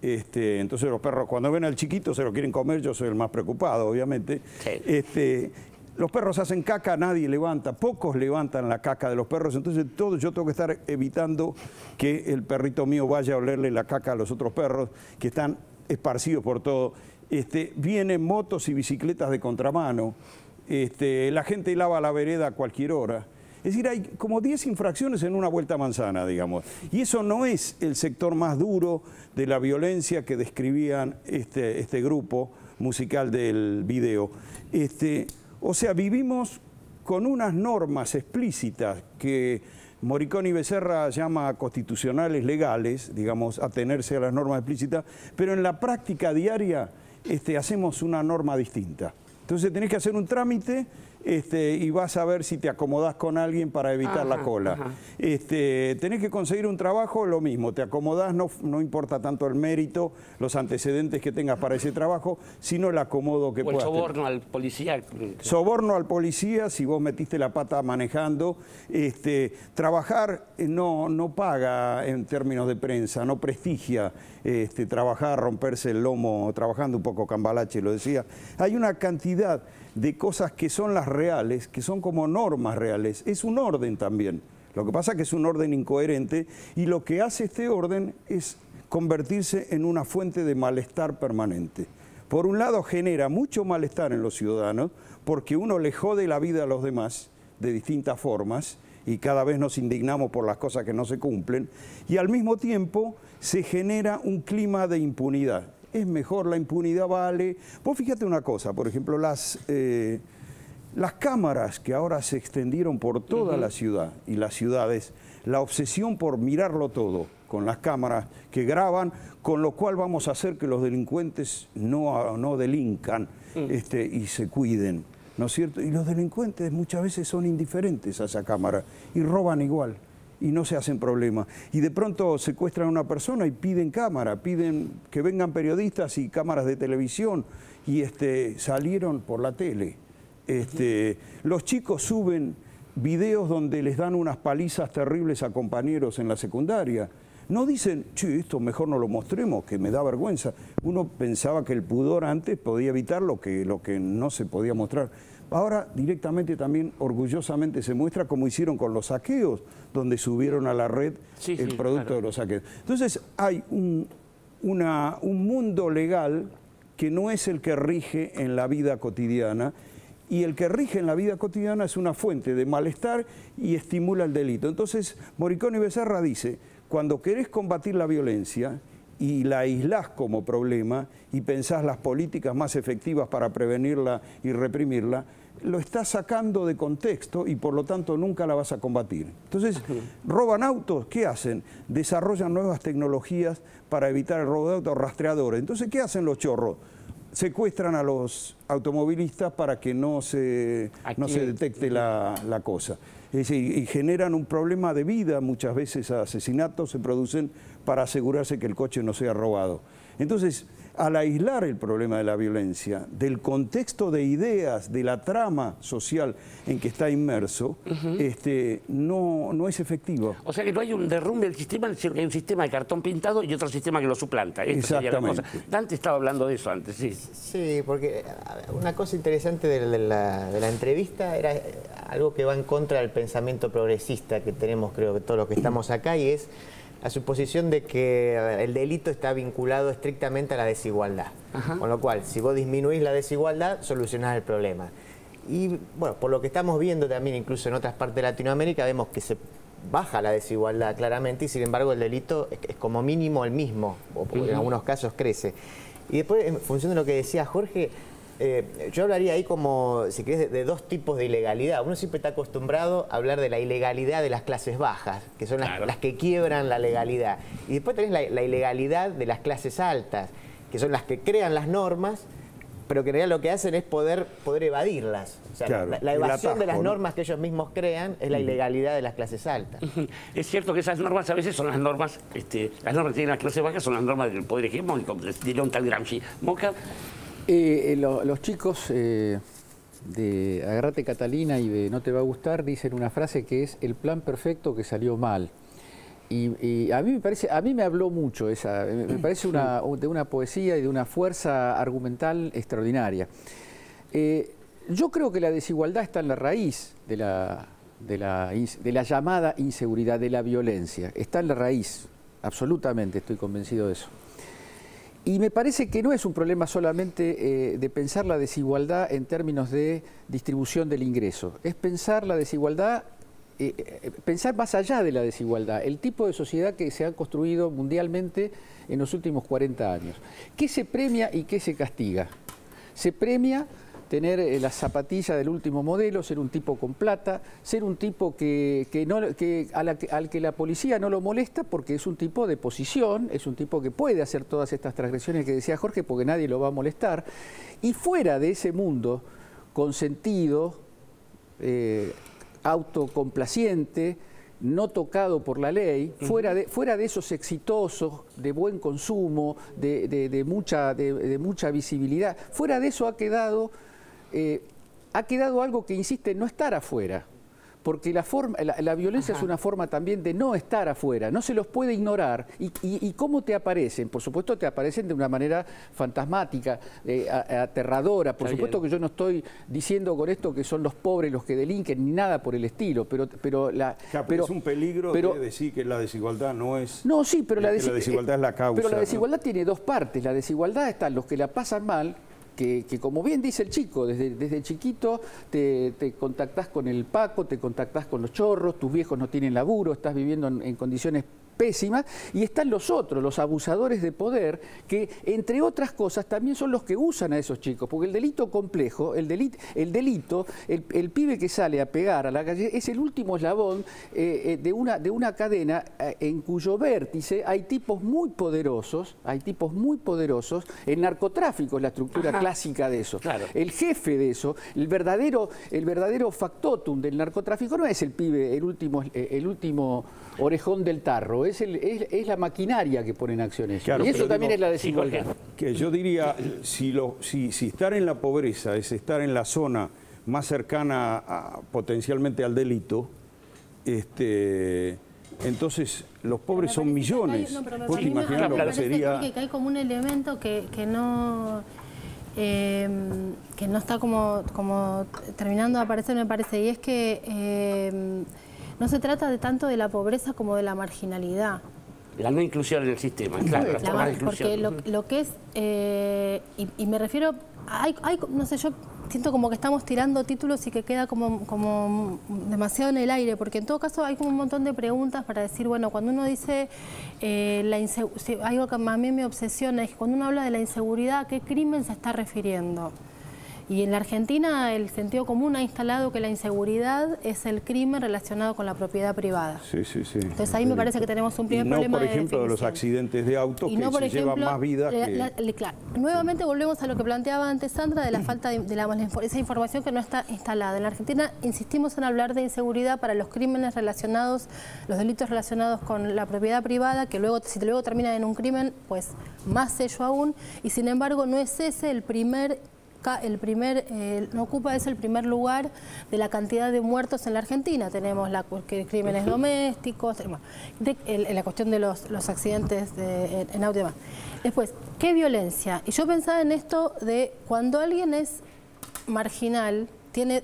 entonces los perros cuando ven al chiquito se lo quieren comer, yo soy el más preocupado, obviamente. Sí. Los perros hacen caca, nadie levanta, pocos levantan la caca de los perros, entonces yo tengo que estar evitando que el perrito mío vaya a olerle la caca a los otros perros que están esparcidos por todo. Vienen motos y bicicletas de contramano, la gente lava la vereda a cualquier hora. Es decir, hay como 10 infracciones en una vuelta a manzana, digamos. Y eso no es el sector más duro de la violencia que describían este grupo musical del video. O sea, vivimos con unas normas explícitas que Moricón y Becerra llama constitucionales legales, digamos, atenerse a las normas explícitas, pero en la práctica diaria hacemos una norma distinta. Entonces tenés que hacer un trámite y vas a ver si te acomodás con alguien para evitar la cola. Tenés que conseguir un trabajo, lo mismo, te acomodás, no importa tanto el mérito, los antecedentes que tengas para ese trabajo, sino el acomodo que puedas tener. O el soborno al policía. Soborno al policía, si vos metiste la pata manejando. Trabajar no paga en términos de prensa, no prestigia trabajar, romperse el lomo, trabajando un poco Cambalache lo decía. Hay una cantidad de cosas que son las reales, que son como normas reales. Es un orden también. Lo que pasa es que es un orden incoherente y lo que hace este orden es convertirse en una fuente de malestar permanente. Por un lado genera mucho malestar en los ciudadanos porque uno le jode la vida a los demás de distintas formas y cada vez nos indignamos por las cosas que no se cumplen y al mismo tiempo se genera un clima de impunidad. Es mejor, la impunidad vale. Vos fíjate una cosa, por ejemplo, las cámaras que ahora se extendieron por toda la ciudad y las ciudades, la obsesión por mirarlo todo, con las cámaras que graban, con lo cual vamos a hacer que los delincuentes no delincan y se cuiden, ¿no es cierto? Y los delincuentes muchas veces son indiferentes a esa cámara y roban igual. Y no se hacen problemas. Y de pronto secuestran a una persona y piden cámara, piden que vengan periodistas y cámaras de televisión y salieron por la tele. Los chicos suben videos donde les dan unas palizas terribles a compañeros en la secundaria. No dicen, che, esto mejor no lo mostremos, que me da vergüenza. Uno pensaba que el pudor antes podía evitar lo que no se podía mostrar. Ahora directamente también orgullosamente se muestra como hicieron con los saqueos, donde subieron a la red el producto de los saqueos. Entonces hay un mundo legal que no es el que rige en la vida cotidiana y el que rige en la vida cotidiana es una fuente de malestar y estimula el delito. Entonces Moricón y Becerra dice, cuando querés combatir la violencia y la aislás como problema y pensás las políticas más efectivas para prevenirla y reprimirla, lo estás sacando de contexto y por lo tanto nunca la vas a combatir. Entonces, roban autos, ¿qué hacen? Desarrollan nuevas tecnologías para evitar el robo de autos, rastreadores. Entonces, ¿qué hacen los chorros? Secuestran a los automovilistas para que no se detecte la cosa. Es decir, y generan un problema de vida, muchas veces asesinatos se producen para asegurarse que el coche no sea robado. Entonces, al aislar el problema de la violencia del contexto de ideas, de la trama social en que está inmerso, no es efectivo. O sea que no hay un derrumbe del sistema, sino que hay un sistema de cartón pintado y otro sistema que lo suplanta. Exactamente. Dante estaba hablando de eso antes, sí. Sí, porque una cosa interesante de la entrevista era algo que va en contra del pensamiento progresista que tenemos, creo que todos los que estamos acá, y es la suposición de que el delito está vinculado estrictamente a la desigualdad. Con lo cual, si vos disminuís la desigualdad, solucionás el problema. Y bueno, por lo que estamos viendo también, incluso en otras partes de Latinoamérica, vemos que se baja la desigualdad claramente y sin embargo el delito es como mínimo el mismo, o en algunos casos crece. Y después, en función de lo que decía Jorge, yo hablaría ahí como, si querés, de dos tipos de ilegalidad. Uno siempre está acostumbrado a hablar de la ilegalidad de las clases bajas, que son las que quiebran la legalidad. Y después tenés la ilegalidad de las clases altas, que son las que crean las normas, pero que en realidad lo que hacen es poder evadirlas. O sea, claro, la evasión de las normas que ellos mismos crean es la ilegalidad de las clases altas. Es cierto que esas normas a veces son las normas que tienen las clases bajas, son las normas del poder hegemónico, diría un tal Gramsci. Moca. Los chicos de Agárrate Catalina y de No te va a gustar dicen una frase que es el plan perfecto que salió mal. Y a mí me habló mucho esa, me parece de una poesía y de una fuerza argumental extraordinaria. Yo creo que la desigualdad está en la raíz de la llamada inseguridad, de la violencia. Está en la raíz, absolutamente, estoy convencido de eso. Y me parece que no es un problema solamente de pensar la desigualdad en términos de distribución del ingreso, es pensar la desigualdad, pensar más allá de la desigualdad, el tipo de sociedad que se ha construido mundialmente en los últimos 40 años. ¿Qué se premia y qué se castiga? Se premia tener las zapatillas del último modelo, ser un tipo con plata, ser un tipo al que la policía no lo molesta porque es un tipo de posición, es un tipo que puede hacer todas estas transgresiones que decía Jorge porque nadie lo va a molestar. Y fuera de ese mundo consentido, autocomplaciente, no tocado por la ley, fuera de esos exitosos, de buen consumo, de mucha visibilidad, fuera de eso ha quedado algo que insiste en no estar afuera, porque la violencia es una forma también de no estar afuera, no se los puede ignorar. ¿Y cómo te aparecen? Por supuesto te aparecen de una manera fantasmática, aterradora. Por supuesto que yo no estoy diciendo con esto que son los pobres los que delinquen, ni nada por el estilo, pero es un peligro de decir que la desigualdad no es... No, sí, pero la desigualdad es la causa. Pero la desigualdad tiene dos partes. La desigualdad está en los que la pasan mal, que como bien dice el chico, desde chiquito te contactás con el Paco, te contactás con los chorros, tus viejos no tienen laburo, estás viviendo en condiciones pésimas, y están los otros, los abusadores de poder, que entre otras cosas también son los que usan a esos chicos, porque el delito complejo, el pibe que sale a pegar a la calle es el último eslabón de una cadena en cuyo vértice hay tipos muy poderosos, el narcotráfico es la estructura clásica de eso. Claro. El jefe de eso, el verdadero factotum del narcotráfico no es el pibe, el último orejón del tarro, es la maquinaria que pone en acción eso. Claro, y eso también es la desigualdad. Que yo diría, si estar en la pobreza es estar en la zona más cercana potencialmente al delito, entonces los pobres son millones. ¿Vos te imaginás lo que sería? Que hay como un elemento que no está como terminando de aparecer, me parece, y es que no se trata tanto de la pobreza como de la marginalidad. La no inclusión en el sistema, claro. Porque lo que es, y me refiero, no sé, yo siento como que estamos tirando títulos y que queda como demasiado en el aire, porque en todo caso hay como un montón de preguntas para decir, bueno, cuando uno dice algo que a mí me obsesiona es que cuando uno habla de la inseguridad, ¿a qué crimen se está refiriendo? Y en la Argentina el sentido común ha instalado que la inseguridad es el crimen relacionado con la propiedad privada. Sí. Entonces ahí me parece que tenemos un primer problema por ejemplo, de los accidentes de autos que se llevan más vidas que... Claro. Nuevamente volvemos a lo que planteaba antes Sandra de la falta de esa información que no está instalada. En la Argentina insistimos en hablar de inseguridad para los crímenes relacionados, los delitos relacionados con la propiedad privada, que luego, si luego terminan en un crimen, pues más sello aún, y sin embargo no es ese no ocupa el primer lugar de la cantidad de muertos en la Argentina. Tenemos crímenes domésticos, la cuestión de los accidentes en auto y demás. Después, ¿qué violencia? Y yo pensaba en esto de cuando alguien es marginal, tiene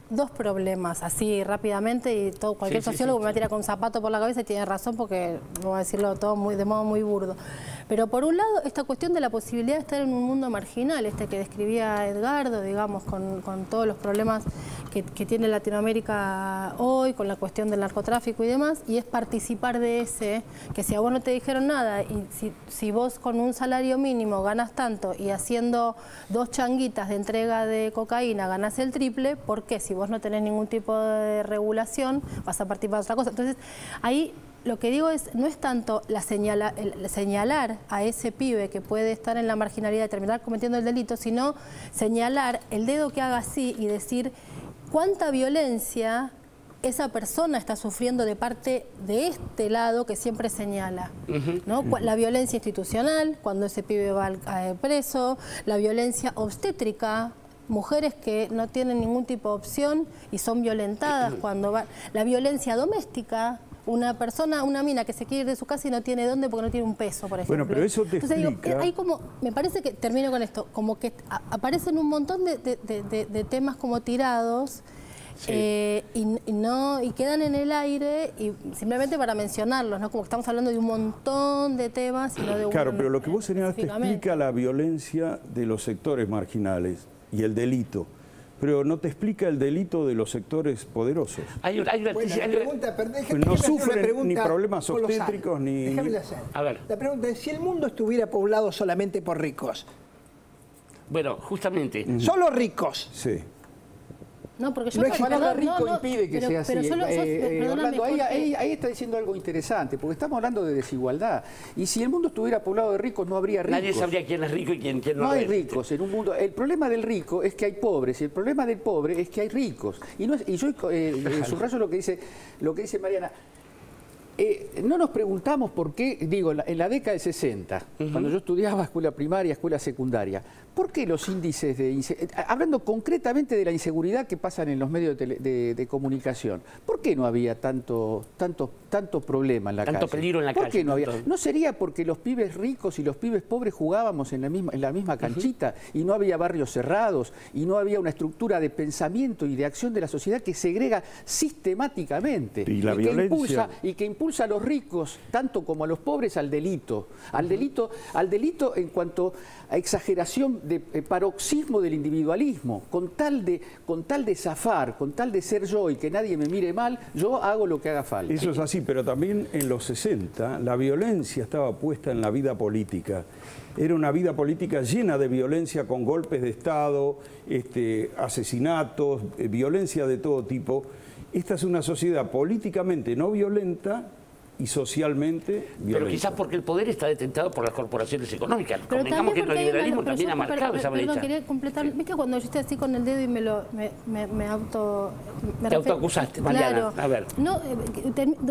dos problemas, así rápidamente, y cualquier sociólogo me va a tirar con un zapato por la cabeza y tiene razón porque voy a decirlo todo de modo muy burdo. Pero por un lado, esta cuestión de la posibilidad de estar en un mundo marginal, que describía Edgardo, digamos, con todos los problemas que tiene Latinoamérica hoy, con la cuestión del narcotráfico y demás, y es participar de que si a vos no te dijeron nada, y si vos con un salario mínimo ganas tanto y haciendo 2 changuitas de entrega de cocaína ganás el triple, ¿por qué? Si vos no tenés ningún tipo de regulación, vas a participar de otra cosa. Entonces, ahí lo que digo no es tanto señalar a ese pibe que puede estar en la marginalidad y terminar cometiendo el delito, sino señalar el dedo que haga así y decir cuánta violencia esa persona está sufriendo de parte de este lado que siempre señala, ¿no? La violencia institucional, cuando ese pibe va preso, la violencia obstétrica, mujeres que no tienen ningún tipo de opción y son violentadas cuando va la violencia doméstica. Una persona, una mina que se quiere ir de su casa y no tiene dónde porque no tiene un peso, por ejemplo. Bueno, pero eso te Entonces, explica... digo, hay como, me parece que, termino con esto, como que aparecen un montón de temas como tirados y quedan en el aire y simplemente para mencionarlos, ¿no? Como que estamos hablando de un montón de temas y no de uno. Claro, pero lo que vos señalás te explica la violencia de los sectores marginales y el delito. Pero no te explica el delito de los sectores poderosos. No sufren ni problemas obstétricos ni... Déjame hacer. A ver. La pregunta es, si el mundo estuviera poblado solamente por ricos. Bueno, justamente. Solo ricos. Sí. No, porque yo no es que perdón, rico impide que sea así. Orlando, ahí está diciendo algo interesante, porque estamos hablando de desigualdad. Y si el mundo estuviera poblado de ricos, no habría ricos. Nadie sabría quién es rico y quién no. No hay ricos en un mundo. El problema del rico es que hay pobres y el problema del pobre es que hay ricos. Y yo subrayo lo que dice Mariana. No nos preguntamos por qué, digo, en la década del 60, cuando yo estudiaba escuela primaria, escuela secundaria, ¿por qué los índices hablando concretamente de la inseguridad que pasan en los medios de comunicación, ¿por qué no había tanto problema en la calle? Tanto peligro en la calle. calle. ¿Por qué no había? ¿No sería porque los pibes ricos y los pibes pobres jugábamos en la misma canchita y no había barrios cerrados y no había una estructura de pensamiento y de acción de la sociedad que segrega sistemáticamente y la violencia que impulsa a los ricos, tanto como a los pobres, al delito en cuanto a exageración de paroxismo del individualismo, con tal de zafar, con tal de ser yo y que nadie me mire mal, yo hago lo que haga falta. Eso es así, pero también en los 60 la violencia estaba puesta en la vida política. Era una vida política llena de violencia, con golpes de Estado, asesinatos, violencia de todo tipo. Esta es una sociedad políticamente no violenta y socialmente violenta. Pero quizás porque el poder está detentado por las corporaciones económicas. Convengamos que el neoliberalismo también ha marcado esa brecha. Quería completar, viste cuando yo estoy así con el dedo y me autoacusaste, Mariana. Claro. A ver. No,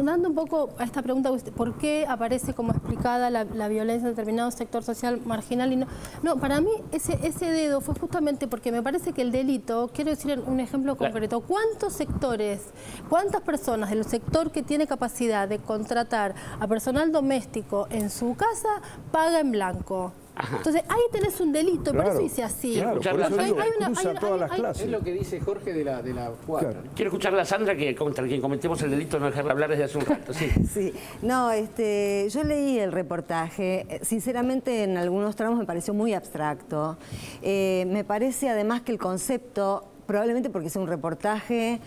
dando un poco a esta pregunta, ¿por qué aparece como explicada la violencia en determinado sector social marginal? Y no, para mí ese dedo fue justamente porque me parece que el delito, quiero decir un ejemplo concreto, ¿cuántos sectores, cuántas personas del sector que tiene capacidad de contratar a personal doméstico en su casa paga en blanco? Entonces ahí tenés un delito, por eso dice así. Claro, por eso digo, cruza todas las clases. Es lo que dice Jorge de la cuadra. Claro. Quiero escuchar a Sandra, que contra quien cometemos el delito no dejarla hablar desde hace un rato. Sí. Sí. No, yo leí el reportaje. Sinceramente, en algunos tramos me pareció muy abstracto. Me parece además que el concepto, probablemente porque es un reportaje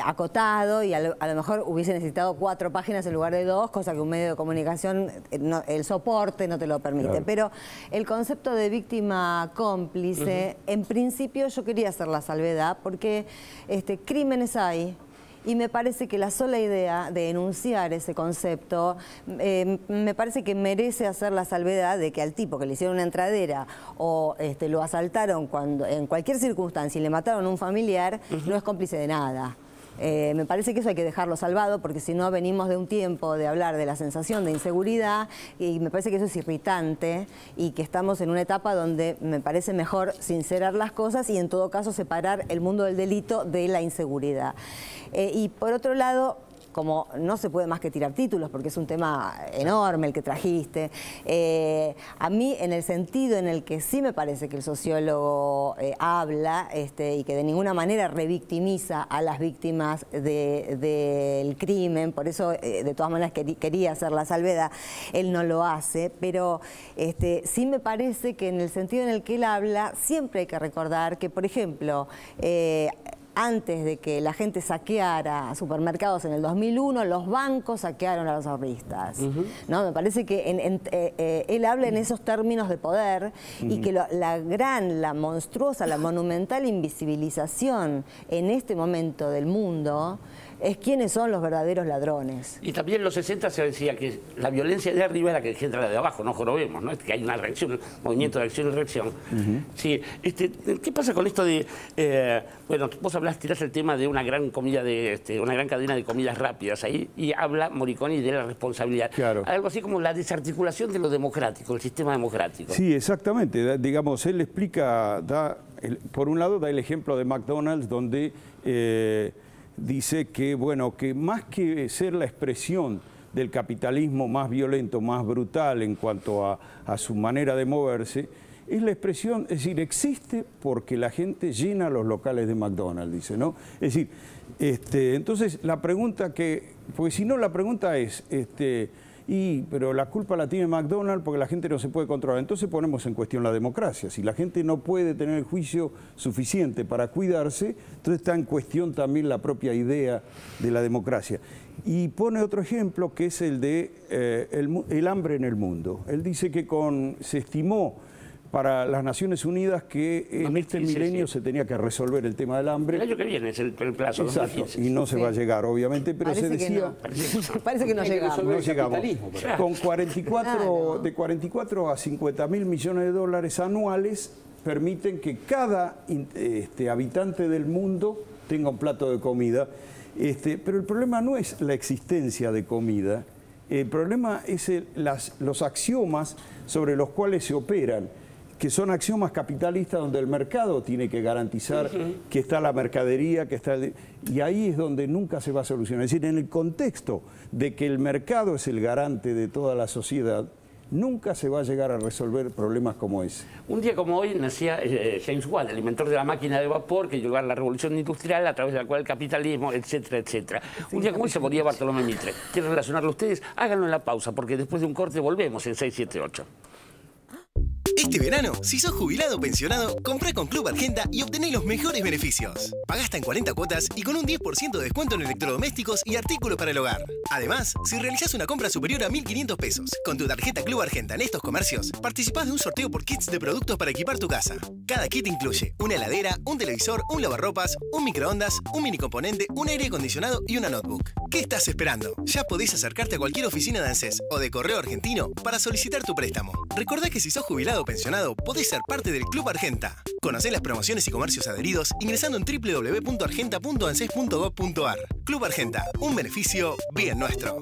acotado y a lo mejor hubiese necesitado 4 páginas en lugar de 2, cosa que un medio de comunicación, el soporte no te lo permite. Claro. Pero el concepto de víctima cómplice, en principio yo quería hacer la salvedad porque crímenes hay. Y me parece que la sola idea de enunciar ese concepto, me parece que merece hacer la salvedad de que al tipo que le hicieron una entradera o lo asaltaron en cualquier circunstancia y le mataron a un familiar, no es cómplice de nada. Me parece que eso hay que dejarlo salvado porque si no venimos de un tiempo de hablar de la sensación de inseguridad y me parece que eso es irritante y que estamos en una etapa donde me parece mejor sincerar las cosas y en todo caso separar el mundo del delito de la inseguridad. Y por otro lado, como no se puede más que tirar títulos, porque es un tema enorme el que trajiste, a mí en el sentido en el que sí me parece que el sociólogo habla y que de ninguna manera revictimiza a las víctimas del crimen, por eso de todas maneras quería hacer la salvedad, él no lo hace, pero sí me parece que en el sentido en el que él habla, siempre hay que recordar que, por ejemplo, antes de que la gente saqueara supermercados en el 2001, los bancos saquearon a los ahorristas. ¿No? Me parece que él habla en esos términos de poder y que la monstruosa, la monumental invisibilización en este momento del mundo es quiénes son los verdaderos ladrones. Y también en los 60 se decía que la violencia de arriba es la que genera la de abajo, no jorobemos, ¿no? Que hay una reacción, un movimiento de acción y reacción. Sí, ¿qué pasa con esto de, bueno, vos tirás el tema de una gran comida una gran cadena de comidas rápidas ahí, y habla Morricone de la responsabilidad. Claro. Algo así como la desarticulación de lo democrático, el sistema democrático. Sí, exactamente. Digamos, él explica, da por un lado da el ejemplo de McDonald's, donde dice que, bueno, que más que ser la expresión del capitalismo más violento, más brutal en cuanto a su manera de moverse, es la expresión, es decir, existe porque la gente llena los locales de McDonald's, dice, ¿no? Es decir, entonces la pregunta porque si no la pregunta es, pero la culpa la tiene McDonald's porque la gente no se puede controlar. Entonces ponemos en cuestión la democracia. Si la gente no puede tener el juicio suficiente para cuidarse, entonces está en cuestión también la propia idea de la democracia. Y pone otro ejemplo que es el de el hambre en el mundo. Él dice que se estimó para las Naciones Unidas que en este milenio se tenía que resolver el tema del hambre. El año que viene es el plazo. Exacto, 2015. y no se va a llegar, obviamente, pero Parece se decía... Parece que no llegamos. No llegamos. Con 44 a 50 mil millones de dólares anuales permiten que cada habitante del mundo tenga un plato de comida. Pero el problema no es la existencia de comida, el problema es los axiomas sobre los cuales se operan, que son axiomas capitalistas donde el mercado tiene que garantizar que está la mercadería, y ahí es donde nunca se va a solucionar. Es decir, en el contexto de que el mercado es el garante de toda la sociedad, nunca se va a llegar a resolver problemas como ese. Un día como hoy nacía James Watt, el inventor de la máquina de vapor que llevó a la revolución industrial a través de la cual el capitalismo, etcétera, etcétera. Un día como hoy se moría Bartolomé Mitre. ¿Quieren relacionarlo ustedes? Háganlo en la pausa, porque después de un corte volvemos en 678. Este verano, si sos jubilado o pensionado, comprá con Club Argenta y obtené los mejores beneficios. Pagá hasta en 40 cuotas y con un 10% de descuento en electrodomésticos y artículos para el hogar. Además, si realizás una compra superior a 1.500 pesos con tu tarjeta Club Argenta en estos comercios, participás de un sorteo por kits de productos para equipar tu casa. Cada kit incluye una heladera, un televisor, un lavarropas, un microondas, un mini componente, un aire acondicionado y una notebook. ¿Qué estás esperando? Ya podés acercarte a cualquier oficina de ANSES o de Correo Argentino para solicitar tu préstamo. Recordá que si sos jubilado o pensionado, podés ser parte del Club Argenta. Conocé las promociones y comercios adheridos ingresando en www.argenta.anses.gov.ar. Club Argenta, un beneficio bien nuestro.